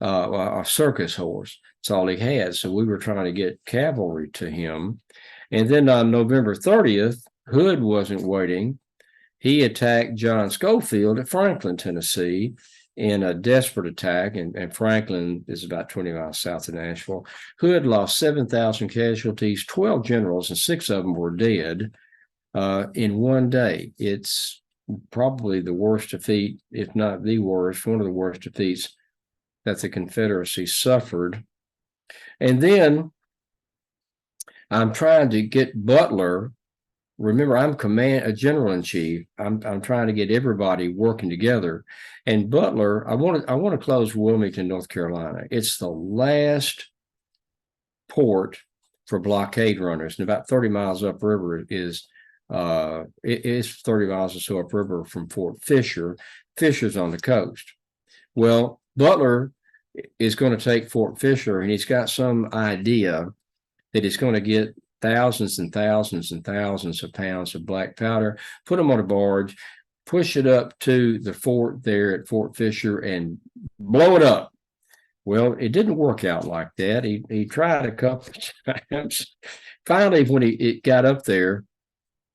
a circus horse. That's all he had. So we were trying to get cavalry to him. And then on November 30th, Hood wasn't waiting. He attacked John Schofield at Franklin, Tennessee, in a desperate attack, and Franklin is about 20 miles south of Nashville. Hood lost 7,000 casualties, 12 generals, and 6 of them were dead in one day. It's probably the worst defeat, if not the worst, one of the worst defeats that the Confederacy suffered. And then I'm trying to get Butler. Remember, I'm a general-in-chief. I'm trying to get everybody working together. And Butler, I want to close Wilmington, North Carolina. It's the last port for blockade runners, and about 30 miles upriver is 30 miles or so upriver from Fort Fisher. Fisher's on the coast. Well, Butler is going to take Fort Fisher, and he's got some idea that he's going to get thousands and thousands and thousands of pounds of black powder, put them on a barge, push it up to the fort there at Fort Fisher and blow it up. Well, it didn't work out like that. He tried a couple of times. Finally, when it got up there,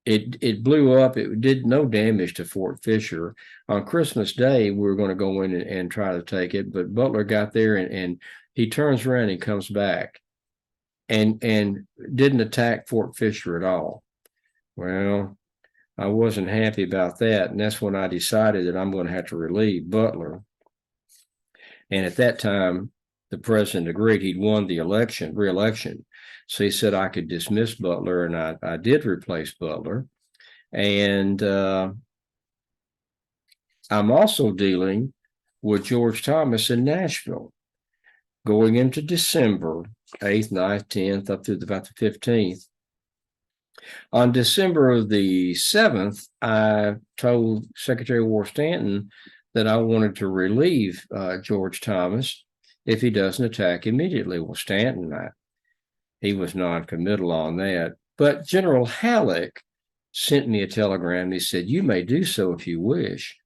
it blew up. It did no damage to Fort Fisher. On Christmas Day, we were going to go in and try to take it, but Butler got there and he turns around and comes back and didn't attack Fort Fisher at all. Well, I wasn't happy about that, and that's when I decided that I'm going to have to relieve Butler. And at that time, the president agreed. He'd won the re-election. So he said I could dismiss Butler, and I did replace Butler. And I'm also dealing with George Thomas in Nashville going into December 8th, 9th, 10th, up to about the 15th. On December the 7th, I told Secretary of War Stanton that I wanted to relieve George Thomas if he doesn't attack immediately. Well, Stanton, he was non-committal on that. But General Halleck sent me a telegram. He said, you may do so if you wish,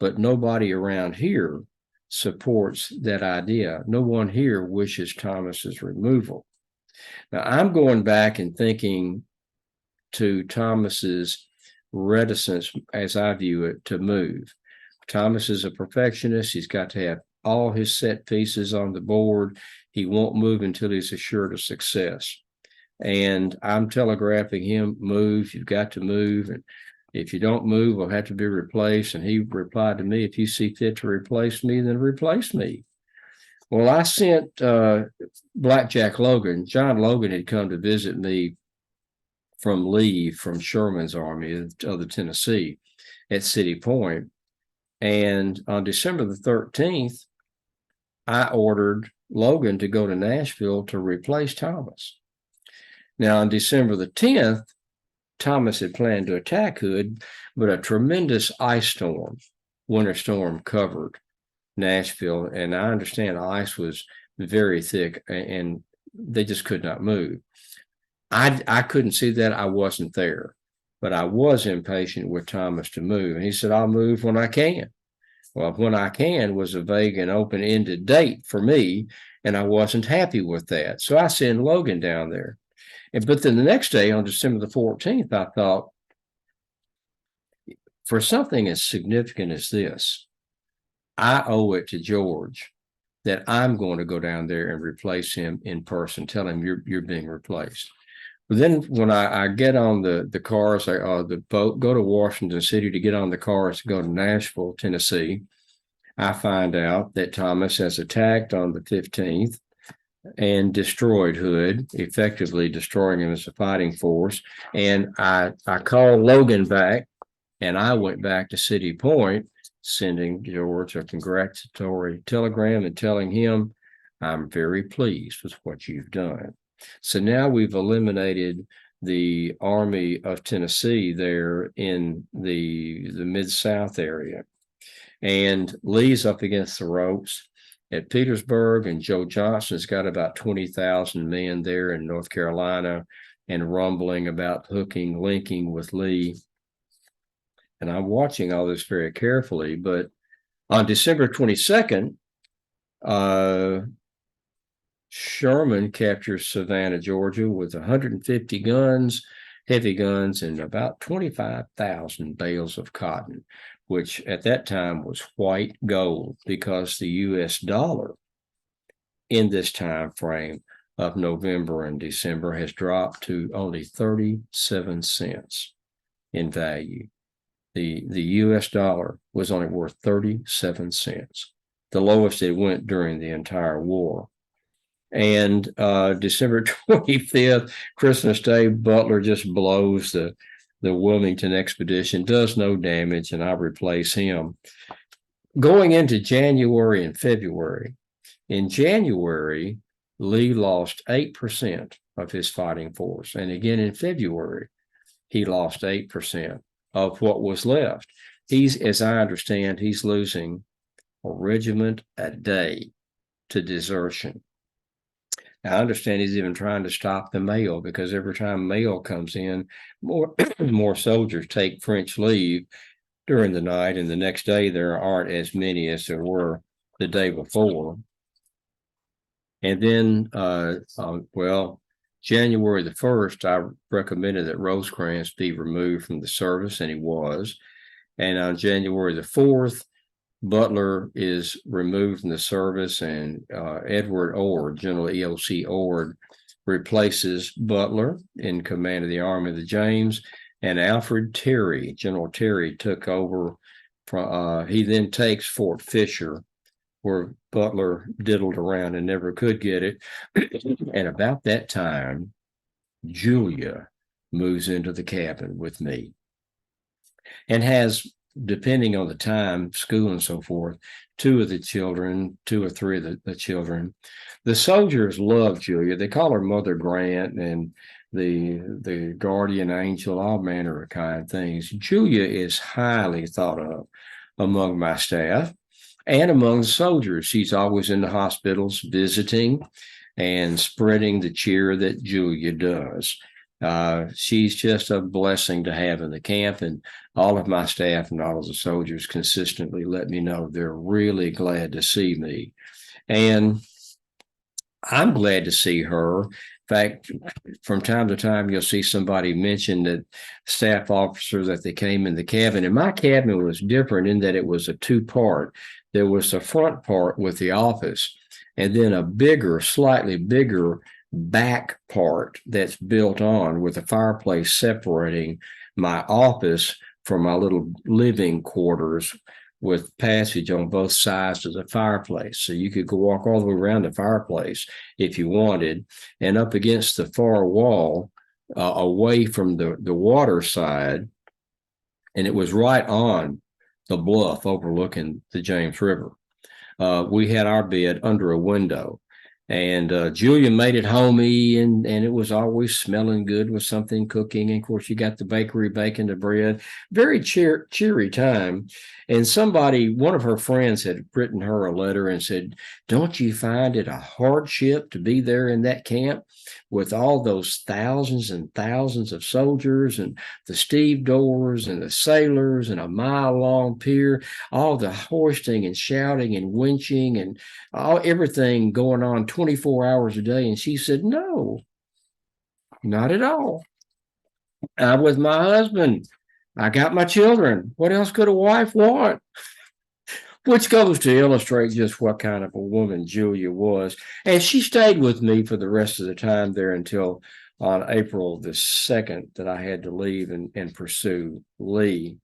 but nobody around here supports that idea. No one here wishes Thomas's removal. Now, I'm going back and thinking to Thomas's reticence, as I view it, to move. Thomas is a perfectionist. He's got to have all his set pieces on the board. He won't move until he's assured of success. And I'm telegraphing him, move, you've got to move. And if you don't move, we'll have to be replaced. And he replied to me, if you see fit to replace me, then replace me. Well, I sent Blackjack Logan. John Logan had come to visit me from leave from Sherman's army of the Tennessee at City Point. And on December the 13th, I ordered Logan to go to Nashville to replace Thomas. Now, on December the 10th, Thomas had planned to attack Hood, but a tremendous ice storm, winter storm, covered Nashville. And I understand ice was very thick and they just could not move. I couldn't see that. I wasn't there, but I was impatient with Thomas to move. And he said, I'll move when I can. Well, when I can was a vague and open-ended date for me, and I wasn't happy with that. So I sent Logan down there. But then the next day, on December the 14th, I thought, for something as significant as this, I owe it to George that I'm going to go down there and replace him in person, tell him you're being replaced. But then when I get on the cars, the boat, go to Washington City to get on the cars to go to Nashville, Tennessee, I find out that Thomas has attacked on the 15th and destroyed Hood, effectively destroying him as a fighting force. And I called Logan back, and I went back to City Point, sending George a congratulatory telegram and telling him, I'm very pleased with what you've done. So now we've eliminated the Army of Tennessee there in the Mid-South area. And Lee's up against the ropes at Petersburg, and Joe Johnston's got about 20,000 men there in North Carolina and rumbling about linking with Lee. And I'm watching all this very carefully, but on December 22nd, Sherman captures Savannah, Georgia, with 150 guns, heavy guns, and about 25,000 bales of cotton, which at that time was white gold, because the U.S. dollar in this time frame of November and December has dropped to only 37 cents in value. The U.S. dollar was only worth 37 cents, the lowest it went during the entire war. And December 25th, Christmas Day, Butler just blows the Wilmington expedition, does no damage, and I replace him. Going into January and February, in January, Lee lost 8% of his fighting force. And again, in February, he lost 8% of what was left. As I understand, he's losing a regiment a day to desertion. I understand he's even trying to stop the mail, because every time mail comes in, more soldiers take French leave during the night, and the next day there aren't as many as there were the day before. And then, January the 1st, I recommended that Rosecrans be removed from the service, and he was. And on January the 4th, Butler is removed from the service, and Edward Ord, General E.O.C. Ord, replaces Butler in command of the Army of the James, and Alfred Terry, General Terry, took over. He then takes Fort Fisher, where Butler diddled around and never could get it. And about that time, Julia moves into the cabin with me and has, depending on the time, school and so forth, two or three of the children. The soldiers love Julia. They call her Mother Grant and the guardian angel, all manner of kind things. Julia is highly thought of among my staff and among the soldiers. She's always in the hospitals visiting and spreading the cheer that Julia does. She's just a blessing to have in the camp, and all of my staff and all of the soldiers consistently let me know they're really glad to see me. And I'm glad to see her. fact, from time to time, you'll see somebody mention that staff officers that they came in the cabin. And my cabin was different in that it was a two-part. There was the front part with the office, and then a bigger, slightly bigger back part that's built on with a fireplace separating my office from my little living quarters with passage on both sides of the fireplace. So you could go walk all the way around the fireplace if you wanted, and up against the far wall, away from the water side. And it was right on the bluff overlooking the James River. We had our bed under a window. And Julia made it homey, and it was always smelling good with something cooking. And of course, you got the bakery baking the bread. Very cheery time. And one of her friends had written her a letter and said, "Don't you find it a hardship to be there in that camp with all those thousands and thousands of soldiers and the stevedores and the sailors and a mile-long pier, all the hoisting and shouting and winching and everything going on 24 hours a day?" And she said, "No, not at all. I'm with my husband. I got my children. What else could a wife want?" Which goes to illustrate just what kind of a woman Julia was. And she stayed with me for the rest of the time there until on April the 2nd that I had to leave and pursue Lee.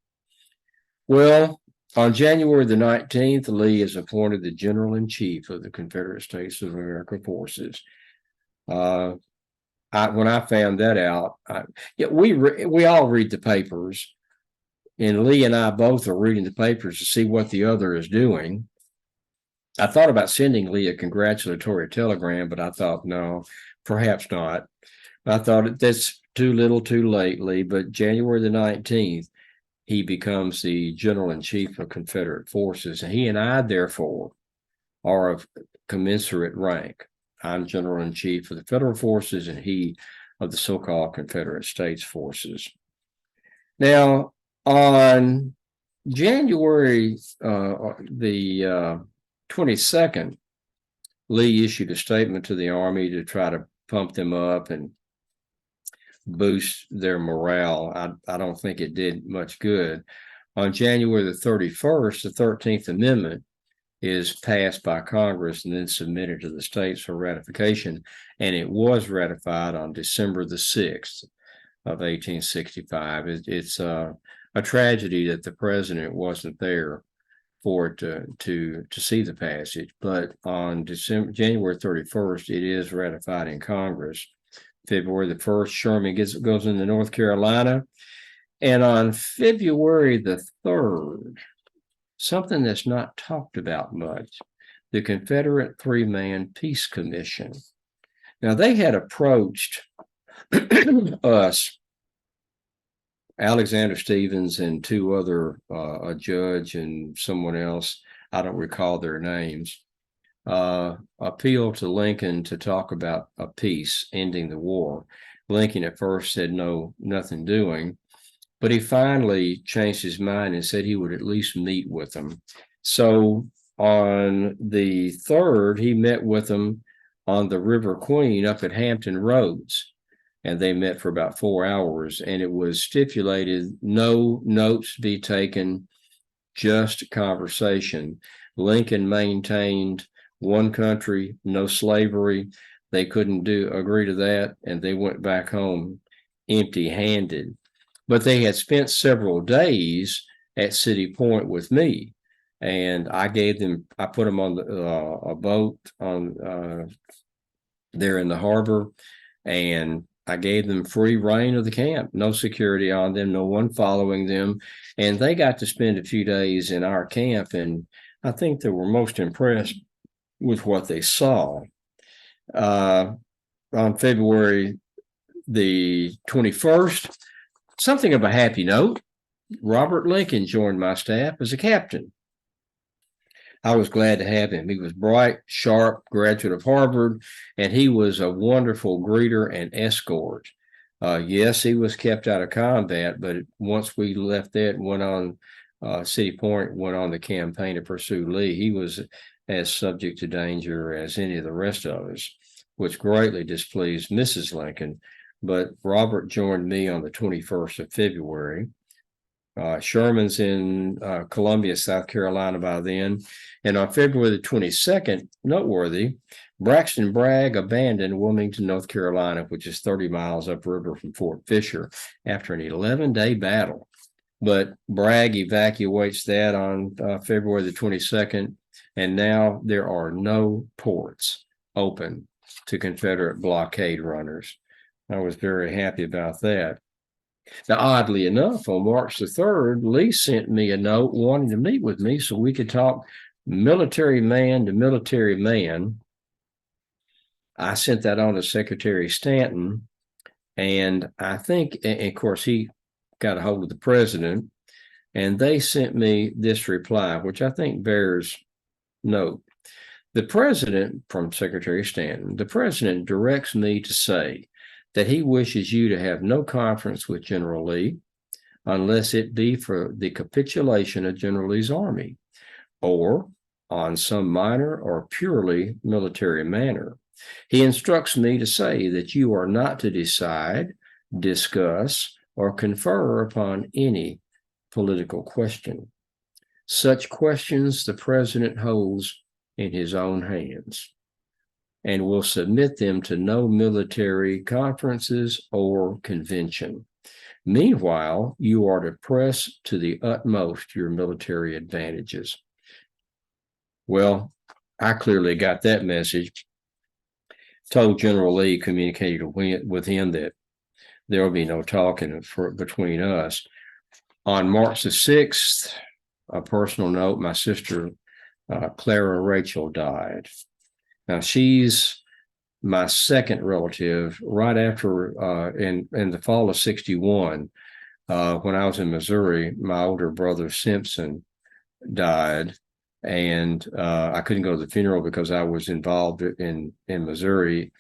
Well, on January the 19th, Lee is appointed the General-in-Chief of the Confederate States of America forces. When I found that out, we all read the papers, and Lee and I both are reading the papers to see what the other is doing. I thought about sending Lee a congratulatory telegram, but I thought, no, perhaps not. I thought that's too little too late, Lee. But January the 19th, he becomes the General-in-Chief of Confederate forces. And he and I, therefore, are of commensurate rank. I'm General-in-Chief of the Federal forces, and he of the so-called Confederate States forces. Now, on January the 22nd, Lee issued a statement to the Army to try to pump them up and boost their morale. I don't think it did much good. On January the 31st, the 13th Amendment is passed by Congress and then submitted to the states for ratification, and it was ratified on December the 6th of 1865. It's a tragedy that the president wasn't there for it to see the passage, but on January 31st, it is ratified in Congress. February the 1st, Sherman goes into North Carolina. And on February the 3rd, something that's not talked about much, the Confederate Three-Man Peace Commission. Now, they had approached us, Alexander Stevens and two other, a judge and someone else, I don't recall their names, appealed to Lincoln to talk about a peace, ending the war. Lincoln at first said no, nothing doing, but he finally changed his mind and said he would at least meet with them. So on the 3rd, he met with them on the River Queen up at Hampton Roads, and they met for about 4 hours, and it was stipulated no notes be taken, just conversation. Lincoln maintained one country, no slavery. They couldn't agree to that, and they went back home empty-handed. But they had spent several days at City Point with me, and I put them on a boat on there in the harbor, and I gave them free reign of the camp, no security on them, no one following them, and they got to spend a few days in our camp, and I think they were most impressed with what they saw. On February the 21st, something of a happy note, Robert Lincoln joined my staff as a captain. I was glad to have him. He was bright, sharp, graduate of Harvard, and he was a wonderful greeter and escort. Yes, he was kept out of combat, but once we left that and went on City Point, went on the campaign to pursue Lee, he was as subject to danger as any of the rest of us. which greatly displeased Mrs. Lincoln. But Robert joined me on the 21st of February. Sherman's in Columbia, South Carolina by then. And on February the 22nd, noteworthy, Braxton Bragg abandoned Wilmington, North Carolina, which is 30 miles upriver from Fort Fisher, after an 11-day battle. But Bragg evacuates that on February the 22nd, and now there are no ports open to Confederate blockade runners. I was very happy about that. Now, oddly enough, on March the 3rd, Lee sent me a note wanting to meet with me so we could talk military man to military man. I sent that on to Secretary Stanton, and I think, and of course, he got a hold of the president, and they sent me this reply, which I think bears note. The president, from Secretary Stanton, the president directs me to say that he wishes you to have no conference with General Lee unless it be for the capitulation of General Lee's army or on some minor or purely military manner. He instructs me to say that you are not to decide, discuss, or confer upon any political question. Such questions the president holds in his own hands and will submit them to no military conferences or convention. Meanwhile, you are to press to the utmost your military advantages. Well, I clearly got that message. Told General Lee, communicated with him that there will be no talking between us. On March the 6th, a personal note, my sister, Clara Rachel, died. Now, she's my second relative right after, in the fall of 61, when I was in Missouri, my older brother Simpson died. And I couldn't go to the funeral because I was involved in Missouri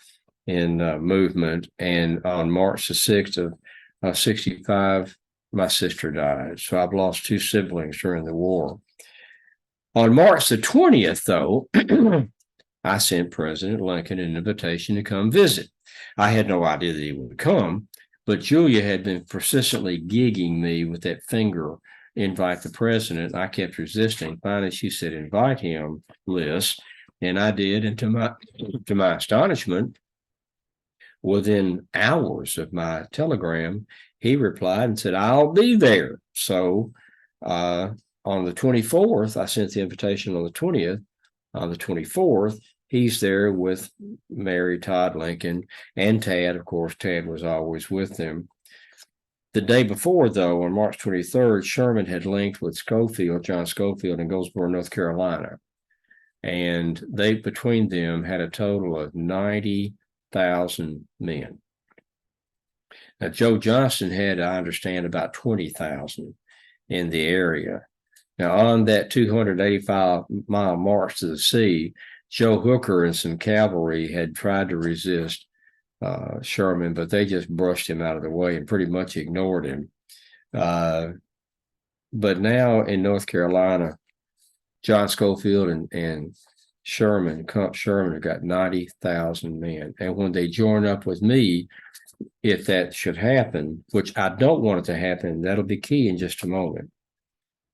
in movement. And on March the 6th of 65, my sister died. So I've lost two siblings during the war. On March the 20th, though, I sent President Lincoln an invitation to come visit. I had no idea that he would come, but Julia had been persistently gigging me with that finger, invite the president. I kept resisting. Finally, she said, invite him, Liz. And I did. And to my astonishment, within hours of my telegram, he replied and said, I'll be there. So on the 24th, I sent the invitation on the 20th. On the 24th, he's there with Mary Todd Lincoln and Tad. Of course, Tad was always with them. The day before, though, on March 23rd, Sherman had linked with John Schofield in Goldsboro, North Carolina. And they, between them, had a total of 90,000 men. Now, Joe Johnston had, I understand, about 20,000 in the area. Now, on that 285-mile march to the sea, Joe Hooker and some cavalry had tried to resist Sherman, but they just brushed him out of the way and pretty much ignored him. But now in North Carolina, John Schofield and Sherman have got 90,000 men. And when they join up with me, if that should happen, which I don't want it to happen, that'll be key in just a moment.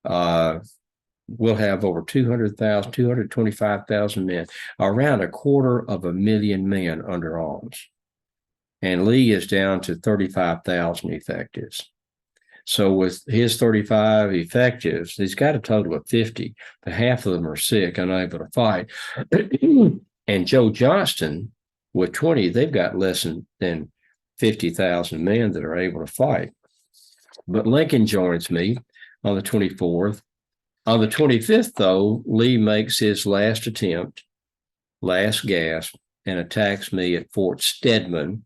We'll have over 200,000, 225,000 men, around 250,000 men under arms. And Lee is down to 35,000 effectives. So with his 35 effectives, he's got a total of 50, but half of them are sick, unable to fight. And Joe Johnston, with 20, they've got less than 50,000 men that are able to fight. But Lincoln joins me on the 24th. On the 25th, though, Lee makes his last attempt, last gasp, and attacks me at Fort Stedman,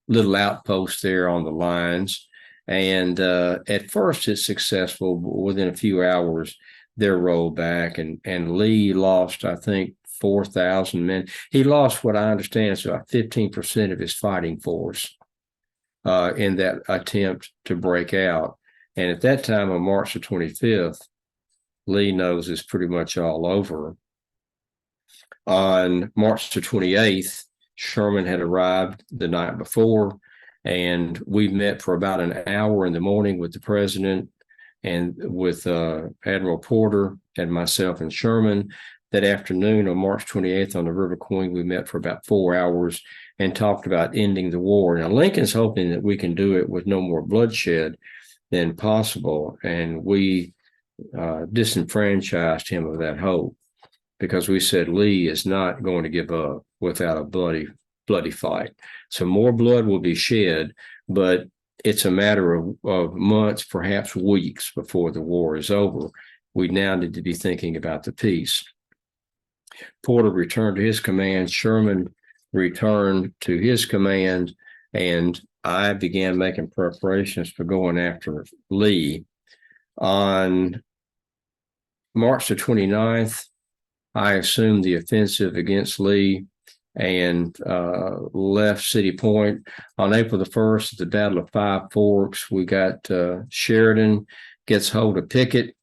little outpost there on the lines. And at first it's successful, but within a few hours, they're rolled back. And Lee lost, I think, 4,000 men. He lost what I understand is about 15% of his fighting force in that attempt to break out. And at that time, on March the 25th, Lee knows it's pretty much all over. On March the 28th, Sherman had arrived the night before, and we met for about an hour in the morning with the president and with Admiral Porter and myself and Sherman. That afternoon on March 28th on the River Queen, we met for about 4 hours and talked about ending the war. Now, Lincoln's hoping that we can do it with no more bloodshed than possible, and we disenfranchised him of that hope, because we said Lee is not going to give up without a bloody fight. So more blood will be shed, but it's a matter of months, perhaps weeks, before the war is over. We now need to be thinking about the peace. Porter returned to his command. Sherman returned to his command, and I began making preparations for going after Lee. On March the 29th, I assumed the offensive against Lee and left City Point. On April the 1st, at the Battle of Five Forks, we got Sheridan gets hold of Pickett,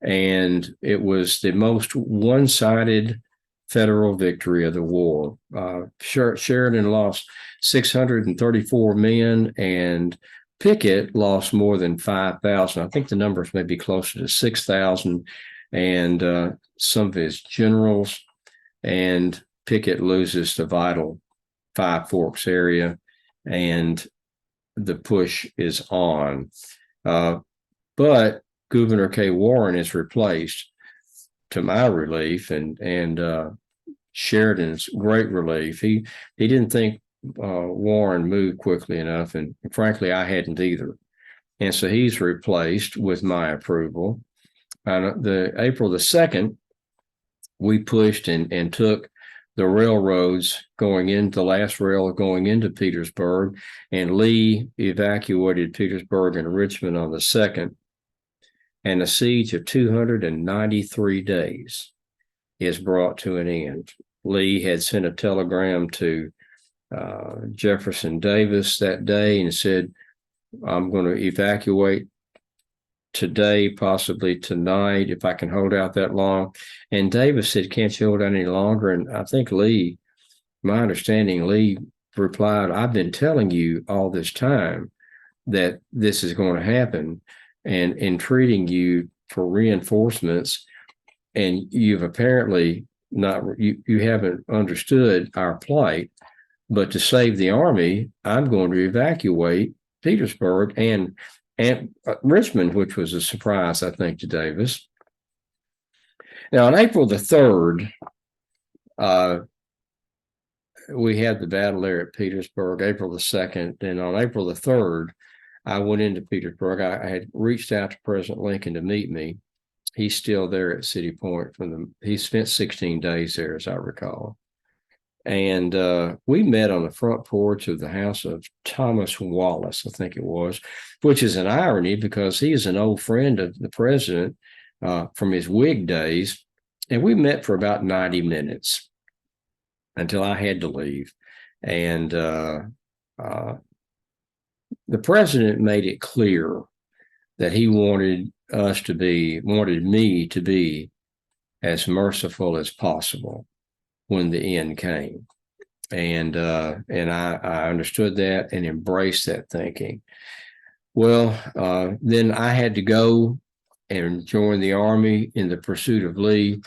and it was the most one-sided Federal victory of the war. Sheridan lost 634 men, and Pickett lost more than 5,000. I think the numbers may be closer to 6,000, and some of his generals, and Pickett loses the vital Five Forks area, and the push is on. But Gouverneur K. Warren is replaced, to my relief, and Sheridan's great relief. He didn't think Warren moved quickly enough, and frankly, I hadn't either. And so he's replaced with my approval. The April the 2nd, we pushed and took the railroads going into the last rail going into Petersburg, and Lee evacuated Petersburg and Richmond on the 2nd. And a siege of 293 days is brought to an end. Lee had sent a telegram to Jefferson Davis that day and said, I'm going to evacuate today, possibly tonight, if I can hold out that long. And Davis said, can't you hold out any longer? And I think Lee, my understanding, Lee replied, I've been telling you all this time that this is going to happen, and entreating you for reinforcements, and you've apparently not, you haven't understood our plight. But to save the army, I'm going to evacuate Petersburg and Richmond, which was a surprise, I think, to Davis. Now, on April the 3rd, we had the battle there at Petersburg, April the 2nd. And on April the 3rd, I went into Petersburg. I had reached out to President Lincoln to meet me. He's still there at City Point. He spent 16 days there, as I recall. And we met on the front porch of the house of Thomas Wallace, I think it was, which is an irony because he is an old friend of the president from his Whig days. And we met for about 90 minutes until I had to leave. And the president made it clear that he wanted me to be as merciful as possible when the end came. And I understood that and embraced that thinking. Well, then I had to go and join the army in the pursuit of Lee,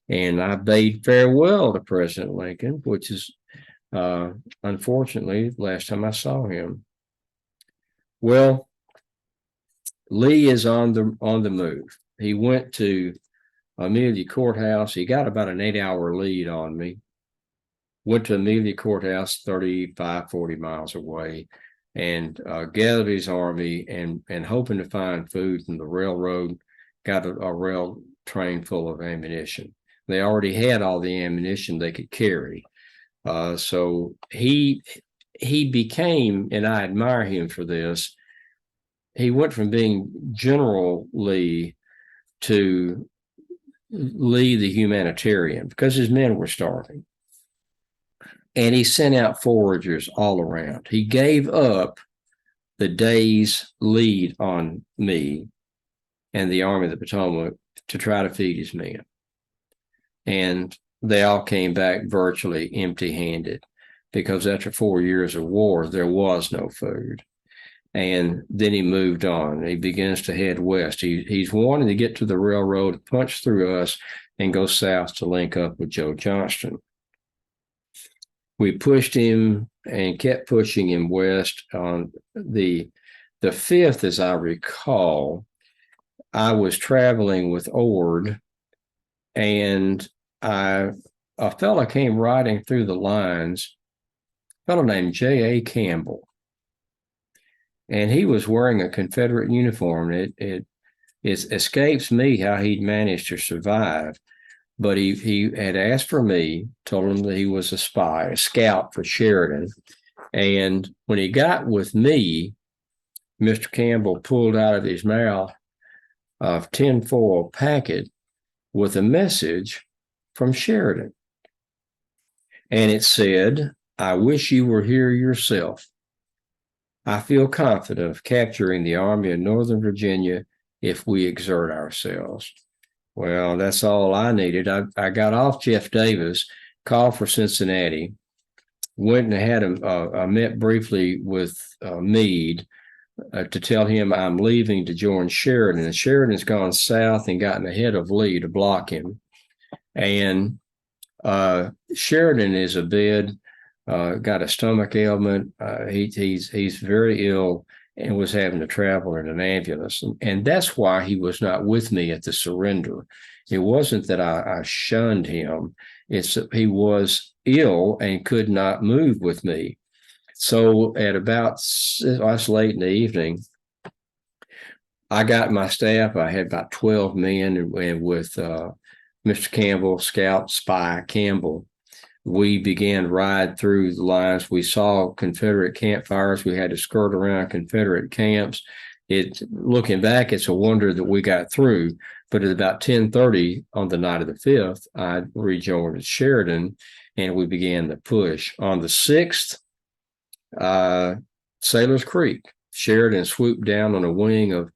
and I bade farewell to President Lincoln, which is unfortunately the last time I saw him. Well, Lee is on the move. He went to Amelia Courthouse. He got about an 8-hour lead on me. Went to Amelia Courthouse, 35, 40 miles away, and gathered his army and hoping to find food from the railroad. Got a rail train full of ammunition. They already had all the ammunition they could carry. So he became, and I admire him for this, he went from being General Lee to Lee the humanitarian because his men were starving. And he sent out foragers all around. He gave up the day's lead on me and the Army of the Potomac to try to feed his men. And they all came back virtually empty-handed. because after 4 years of war, there was no food. And then he moved on. He begins to head west. He's wanting to get to the railroad, punch through us, and go south to link up with Joe Johnston. We pushed him and kept pushing him west. On the 5th, as I recall, I was traveling with Ord, and a fellow came riding through the lines, a fellow named J.A. Campbell. And he was wearing a Confederate uniform. It escapes me how he'd managed to survive, but he had asked for me, told him that he was a spy, a scout for Sheridan. And when he got with me, Mr. Campbell pulled out of his mouth a tinfoil packet with a message from Sheridan. And it said, "I wish you were here yourself. I feel confident of capturing the Army of Northern Virginia if we exert ourselves." Well, that's all I needed. I got off Jeff Davis, called for Cincinnati, went and had I met briefly with Meade to tell him I'm leaving to join Sheridan. And Sheridan's gone south and gotten ahead of Lee to block him. And Sheridan is abed, got a stomach ailment. He's very ill and was having to travel in an ambulance. And that's why he was not with me at the surrender. It wasn't that I shunned him. It's that he was ill and could not move with me. So at about, that's late in the evening, I got my staff. I had about 12 men, and with Mr. Campbell, Scout Spy Campbell, we began to ride through the lines. We saw Confederate campfires. We had to skirt around Confederate camps. Looking back, it's a wonder that we got through. But at about 10:30 on the night of the 5th, I rejoined Sheridan, and we began the push. On the 6th, Sailor's Creek, Sheridan swooped down on a wing of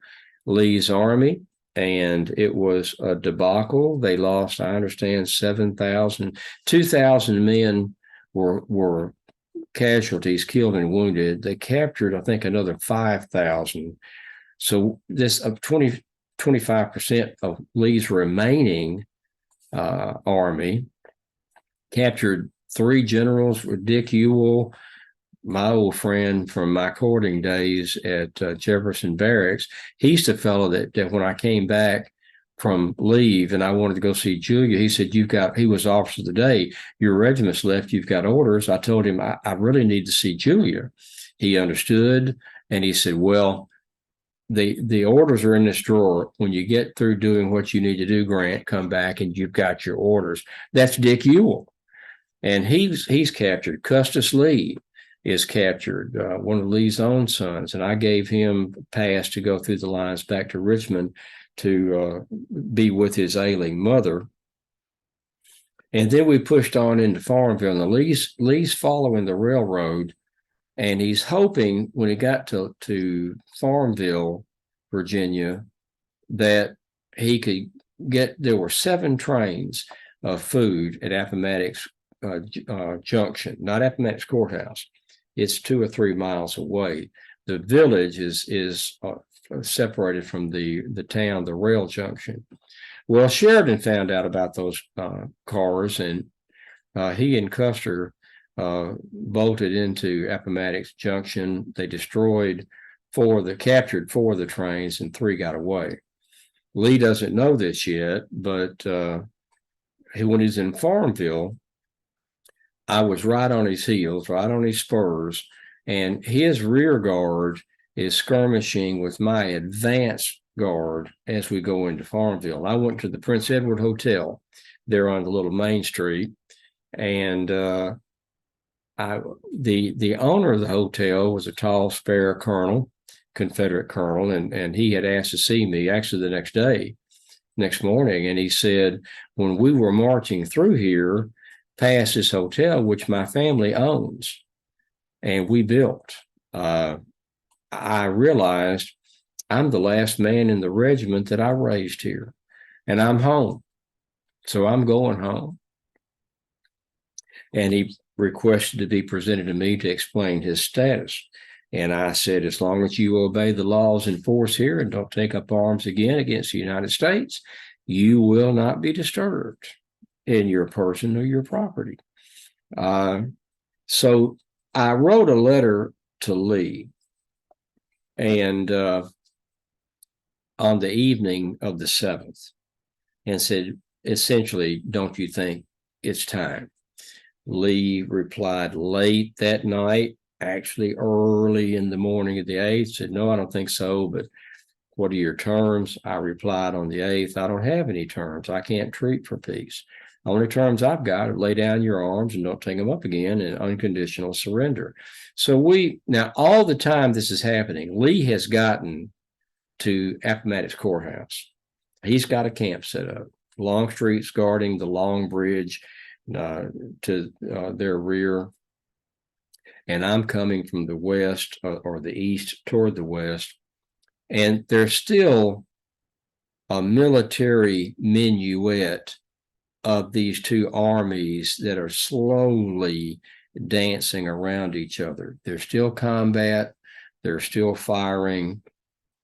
Lee's army, and it was a debacle. They lost, I understand, 7,000. 2,000 men were casualties, killed and wounded. They captured, I think, another 5,000. So this 25% of Lee's remaining army captured 3 generals with Dick Ewell, my old friend from my courting days at Jefferson Barracks. He's the fellow that when I came back from leave and I wanted to go see Julia, he said, he was officer of the day, your regiment's left, you've got orders. I told him, I really need to see Julia. He understood, and he said, well, the orders are in this drawer. When you get through doing what you need to do, Grant, come back and you've got your orders. That's Dick Ewell. And he's captured. Custis Lee is captured, one of Lee's own sons. And I gave him a pass to go through the lines back to Richmond to be with his ailing mother. And then we pushed on into Farmville. And Lee's following the railroad, and he's hoping when he got to Farmville, Virginia, that he could there were 7 trains of food at Appomattox Junction, not Appomattox Courthouse. It's 2 or 3 miles away. The village is separated from the town, the rail junction. Well, Sheridan found out about those cars, and he and Custer bolted into Appomattox Junction. They captured 4 of the trains, and 3 got away. Lee doesn't know this yet, but when he's in Farmville, I was right on his heels, right on his spurs, and his rear guard is skirmishing with my advance guard as we go into Farmville. I went to the Prince Edward Hotel there on the little main street, and the owner of the hotel was a tall, spare colonel, Confederate colonel, and he had asked to see me actually the next morning, and he said, when we were marching through here past this hotel, which my family owns and we built, I realized I'm the last man in the regiment that I raised here, and I'm home. So I'm going home. And requested to be presented to me to explain his status. And I said, as long as you obey the laws in force here and don't take up arms again against the United States, you will not be disturbed in your person or your property. So I wrote a letter to Lee, and on the evening of the 7th, and said, essentially, don't you think it's time? Lee replied late that night, actually early in the morning of the 8th, said, no, I don't think so, but what are your terms? I replied on the 8th, I don't have any terms. I can't treat for peace. The only terms I've got are lay down your arms and don't take them up again, and unconditional surrender. So now all the time this is happening, Lee has gotten to Appomattox Courthouse. He's got a camp set up. Longstreet's guarding the Long Bridge to their rear. And I'm coming from the west or the east toward the west. And there's still a military minuet of these two armies that are slowly dancing around each other. There's still combat, they're still firing,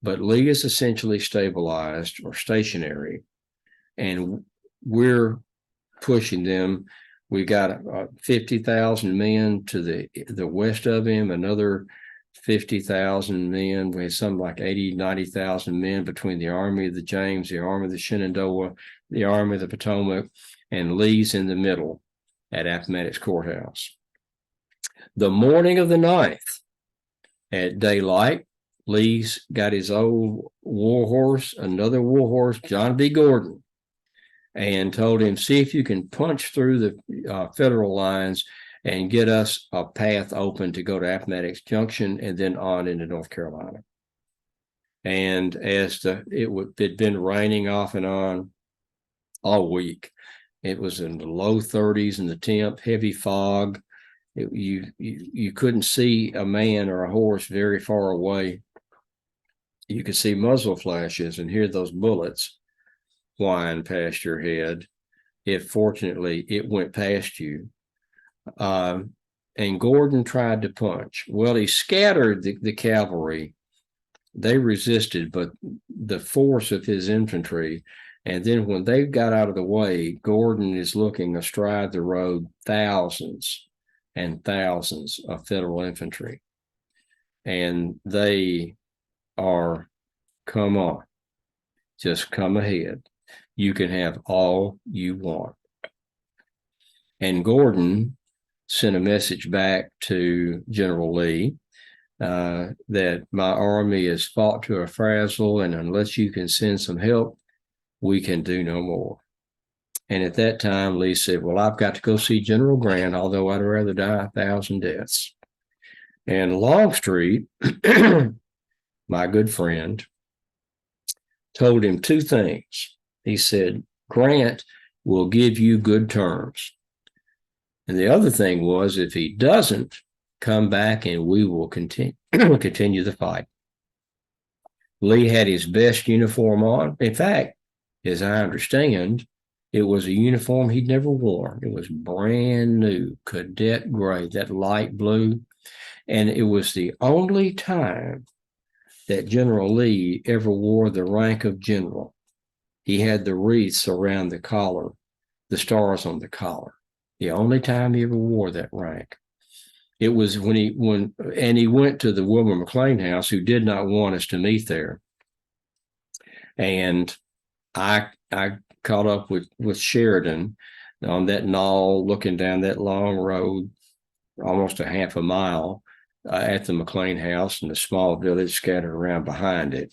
but Lee is essentially stabilized or stationary, and we're pushing them. We got 50,000 men to the west of him, another 50,000 men. We had something like 80, 90,000 men between the Army of the James, the Army of the Shenandoah, the Army of the Potomac, and Lee's in the middle at Appomattox Courthouse. The morning of the 9th, at daylight, Lee's got his old war horse, another war horse, John B. Gordon, and told him, see if you can punch through the federal lines and get us a path open to go to Appomattox Junction and then on into North Carolina. And as it'd been raining off and on all week, it was in the low 30s in the temp, heavy fog. You couldn't see a man or a horse very far away. You could see muzzle flashes and hear those bullets whine past your head. If fortunately it went past you. And Gordon tried to punch. Well, he scattered the cavalry. They resisted, but the force of his infantry. And then when they got out of the way, Gordon is looking astride the road, thousands and thousands of federal infantry. And they are, come on, just come ahead. You can have all you want. And Gordon sent a message back to General Lee that my army is fought to a frazzle, and unless you can send some help, we can do no more. And at that time, Lee said, well, I've got to go see General Grant, although I'd rather die 1,000 deaths. And Longstreet, my good friend, told him two things. He said, Grant will give you good terms. And the other thing was, if he doesn't, come back and we will continue the fight. Lee had his best uniform on. In fact, as I understand, it was a uniform he'd never worn. It was brand new, cadet gray, that light blue. And it was the only time that General Lee ever wore the rank of general. He had the wreaths around the collar, the stars on the collar. The only time he ever wore that rank. It was when he went to the Wilbur McLean house, who did not want us to meet there. And I caught up with Sheridan on that knoll, looking down that long road, almost a half a mile, at the McLean house and the small village scattered around behind it.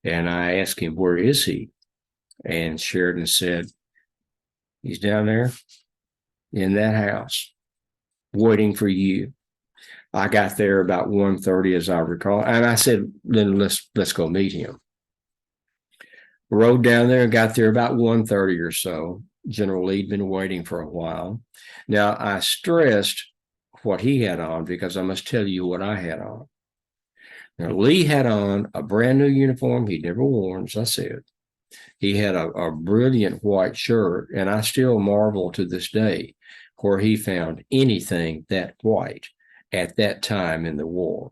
And I asked him, where is he? And Sheridan said, he's down there in that house waiting for you. I got there about 1:30, as I recall. And I said, then let's go meet him. Rode down there and got there about 1:30 or so. General Lee had been waiting for a while. Now, I stressed what he had on because I must tell you what I had on. Now, Lee had on a brand new uniform he'd never worn, as I said. He had a brilliant white shirt, and I still marvel to this day where he found anything that white at that time in the war.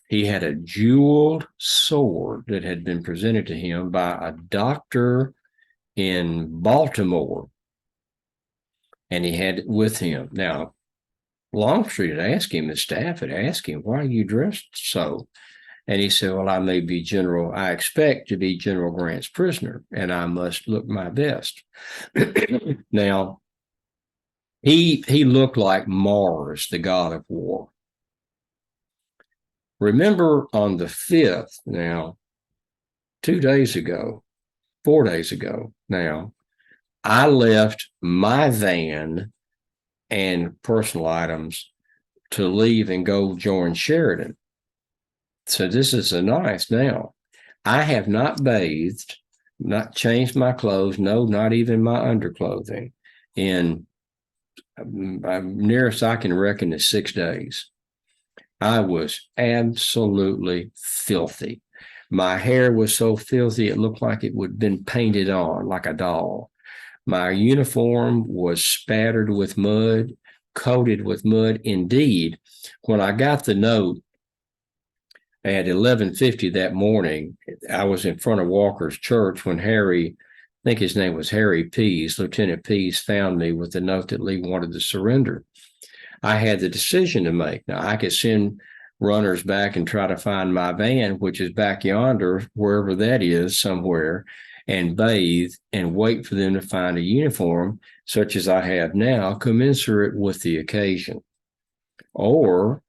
He had a jeweled sword that had been presented to him by a doctor in Baltimore, and he had it with him. Now, Longstreet had asked him, his staff had asked him, why are you dressed so? And he said, well, I expect to be General Grant's prisoner, and I must look my best. Now, he looked like Mars, the god of war. Remember on the 5th, now, 4 days ago now, I left my van and personal items to leave and go join Sheridan. So this is a nice. Now, I have not bathed, not changed my clothes, no, not even my underclothing, in nearest I can reckon is 6 days. I was absolutely filthy. My hair was so filthy, it looked like it would have been painted on like a doll. My uniform was spattered with mud, coated with mud. Indeed, when I got the note at 11:50 that morning, I was in front of Walker's church when Harry, I think his name was Harry Pease, Lieutenant Pease, found me with the note that Lee wanted to surrender. I had the decision to make. Now, I could send runners back and try to find my van, which is back yonder, wherever that is, somewhere, and bathe and wait for them to find a uniform such as I have now, commensurate with the occasion. Or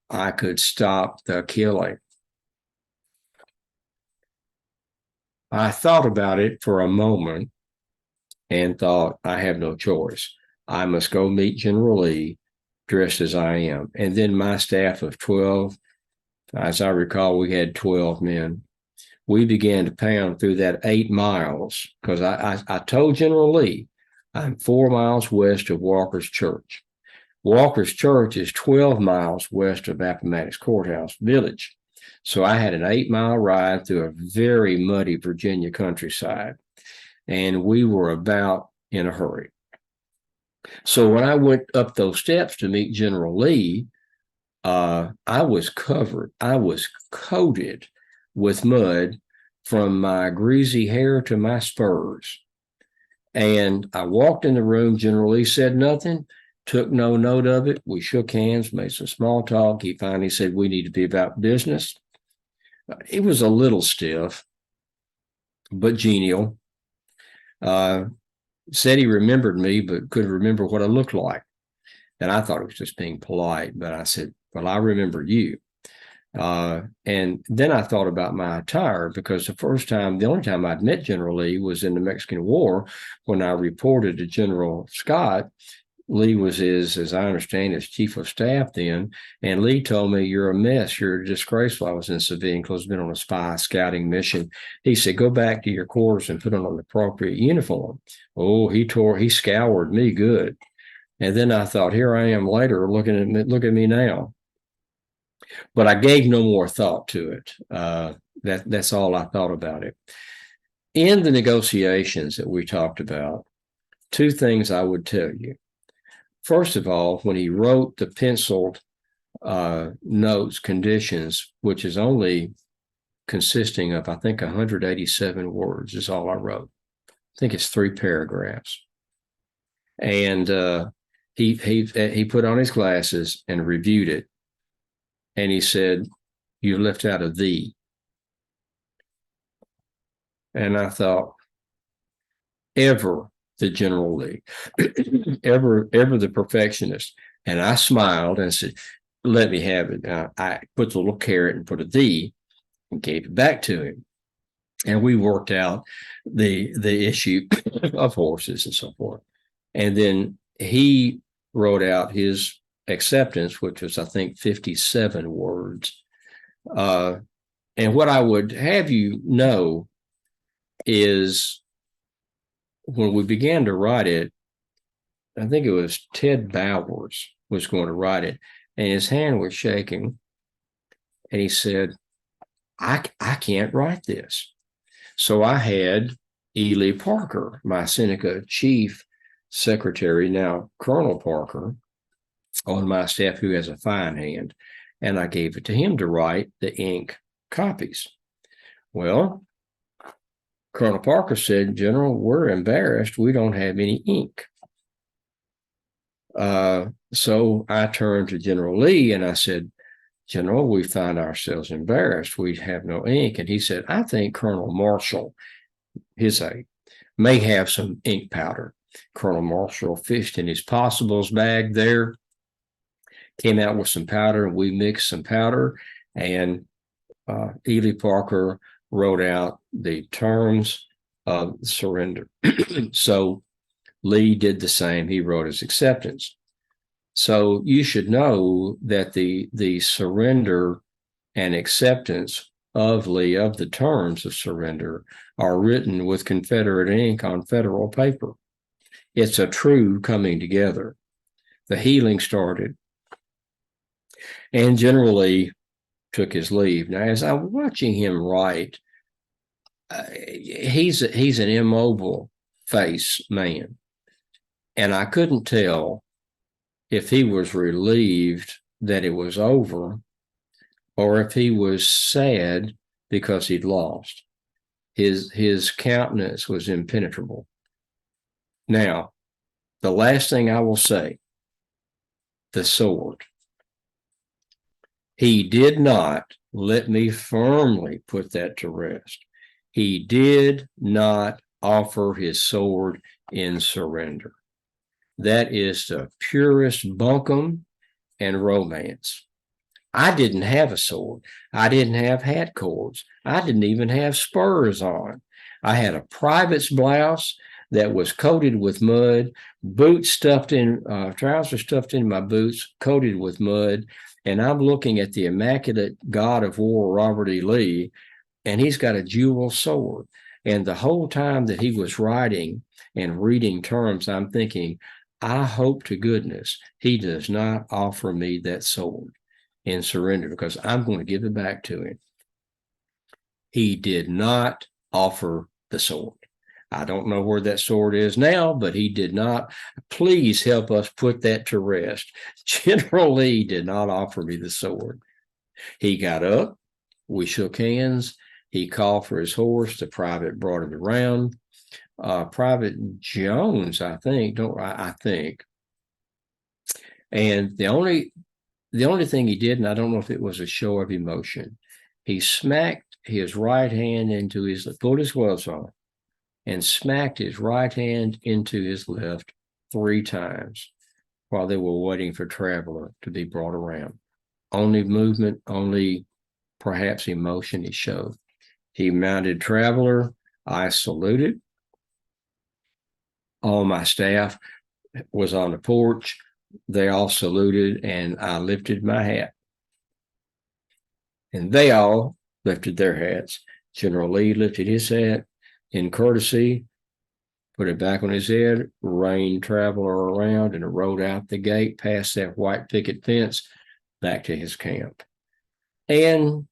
I could stop the killing. I thought about it for a moment and thought, I have no choice. I must go meet General Lee dressed as I am. And then my staff of 12, as I recall, we had 12 men. We began to pound through that 8 miles because I told General Lee, I'm 4 miles west of Walker's Church. Walker's Church is 12 miles west of Appomattox Courthouse Village. So I had an 8-mile ride through a very muddy Virginia countryside, and we were about in a hurry. So when I went up those steps to meet General Lee, I was coated with mud from my greasy hair to my spurs. And I walked in the room. General Lee said nothing, took no note of it. We shook hands, made some small talk. He finally said, we need to be about business. It was a little stiff, but genial. Said he remembered me, but couldn't remember what I looked like. And I thought it was just being polite, but I said, well, I remember you. And then I thought about my attire, because the only time I'd met General Lee was in the Mexican War when I reported to General Scott. Lee was as I understand, his chief of staff then. And Lee told me, you're a mess. You're disgraceful. I was in civilian clothes, been on a spy scouting mission. He said, go back to your quarters and put on an appropriate uniform. Oh, he scoured me good. And then I thought, here I am later, look at me now. But I gave no more thought to it. That's all I thought about it. In the negotiations that we talked about, 2 things I would tell you. First of all, when he wrote the penciled notes, conditions, which is only consisting of, I think, 187 words is all I wrote. I think it's 3 paragraphs. And he put on his glasses and reviewed it. And he said, you left out a "the." And I thought, ever the General Lee, ever the perfectionist. And I smiled and said, let me have it. I put the little carrot and put a "the" and gave it back to him. And we worked out the issue of horses and so forth. And then he wrote out his acceptance, which was, I think, 57 words. And what I would have you know is when we began to write it, I think it was Ted Bowers was going to write it, and his hand was shaking. And he said, I can't write this. So I had Ely Parker, my Seneca chief, secretary, now Colonel Parker, on my staff, who has a fine hand, and I gave it to him to write the ink copies. Well, Colonel Parker said, General, we're embarrassed. We don't have any ink. So I turned to General Lee and I said, General, we find ourselves embarrassed. We have no ink. And he said, I think Colonel Marshall, his aide, may have some ink powder. Colonel Marshall fished in his possibles bag there, came out with some powder, and we mixed some powder, and Ely Parker wrote out the terms of surrender. So Lee did the same. He wrote his acceptance. So you should know that the surrender and acceptance of Lee, of the terms of surrender, are written with Confederate ink on federal paper. It's a true coming together. The healing started, and General Lee took his leave. Now, as I'm watching him write, he's an immobile face man, and I couldn't tell if he was relieved that it was over or if he was sad because he'd lost. His countenance was impenetrable. Now, the last thing I will say, the sword. He did not, let me firmly put that to rest. He did not offer his sword in surrender. That is the purest bunkum and romance. I didn't have a sword. I didn't have hat cords. I didn't even have spurs on. I had a private's blouse that was coated with mud, boots stuffed in, trousers stuffed in my boots, coated with mud. And I'm looking at the immaculate God of war, Robert E. Lee, and he's got a jewel sword. And the whole time that he was writing and reading terms, I'm thinking, I hope to goodness he does not offer me that sword in surrender, because I'm going to give it back to him. He did not offer the sword. I don't know where that sword is now, but he did not. Please help us put that to rest. General Lee did not offer me the sword. He got up. We shook hands. He called for his horse. The private brought him around. Private Jones, I think, I think. And the only thing he did, and I don't know if it was a show of emotion, he smacked his right hand into his, pulled his gloves on, and smacked his right hand into his left 3 times while they were waiting for Traveler to be brought around. Only movement, only perhaps emotion he showed. He mounted Traveler. I saluted. All my staff was on the porch. They all saluted, and I lifted my hat. And they all lifted their hats. General Lee lifted his hat in courtesy, put it back on his head, reined Traveler around, and rode out the gate past that white picket fence back to his camp. And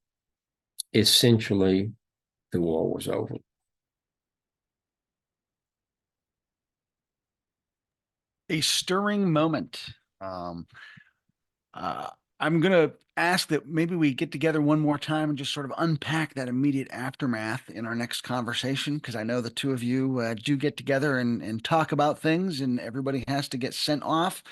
essentially, the war was over. A stirring moment. I'm going to ask that maybe we get together one more time and just sort of unpack that immediate aftermath in our next conversation, because I know the two of you do get together and talk about things, and everybody has to get sent off.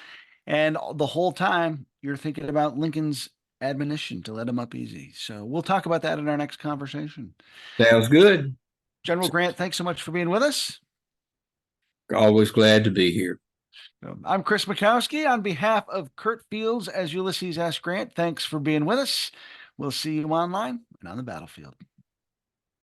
And the whole time you're thinking about Lincoln's admonition to let him up easy. So we'll talk about that in our next conversation. Sounds good. General Grant, thanks so much for being with us. Always glad to be here. I'm Chris Mackowski on behalf of Curt Fields as Ulysses S. Grant. Thanks for being with us. We'll see you online and on the battlefield.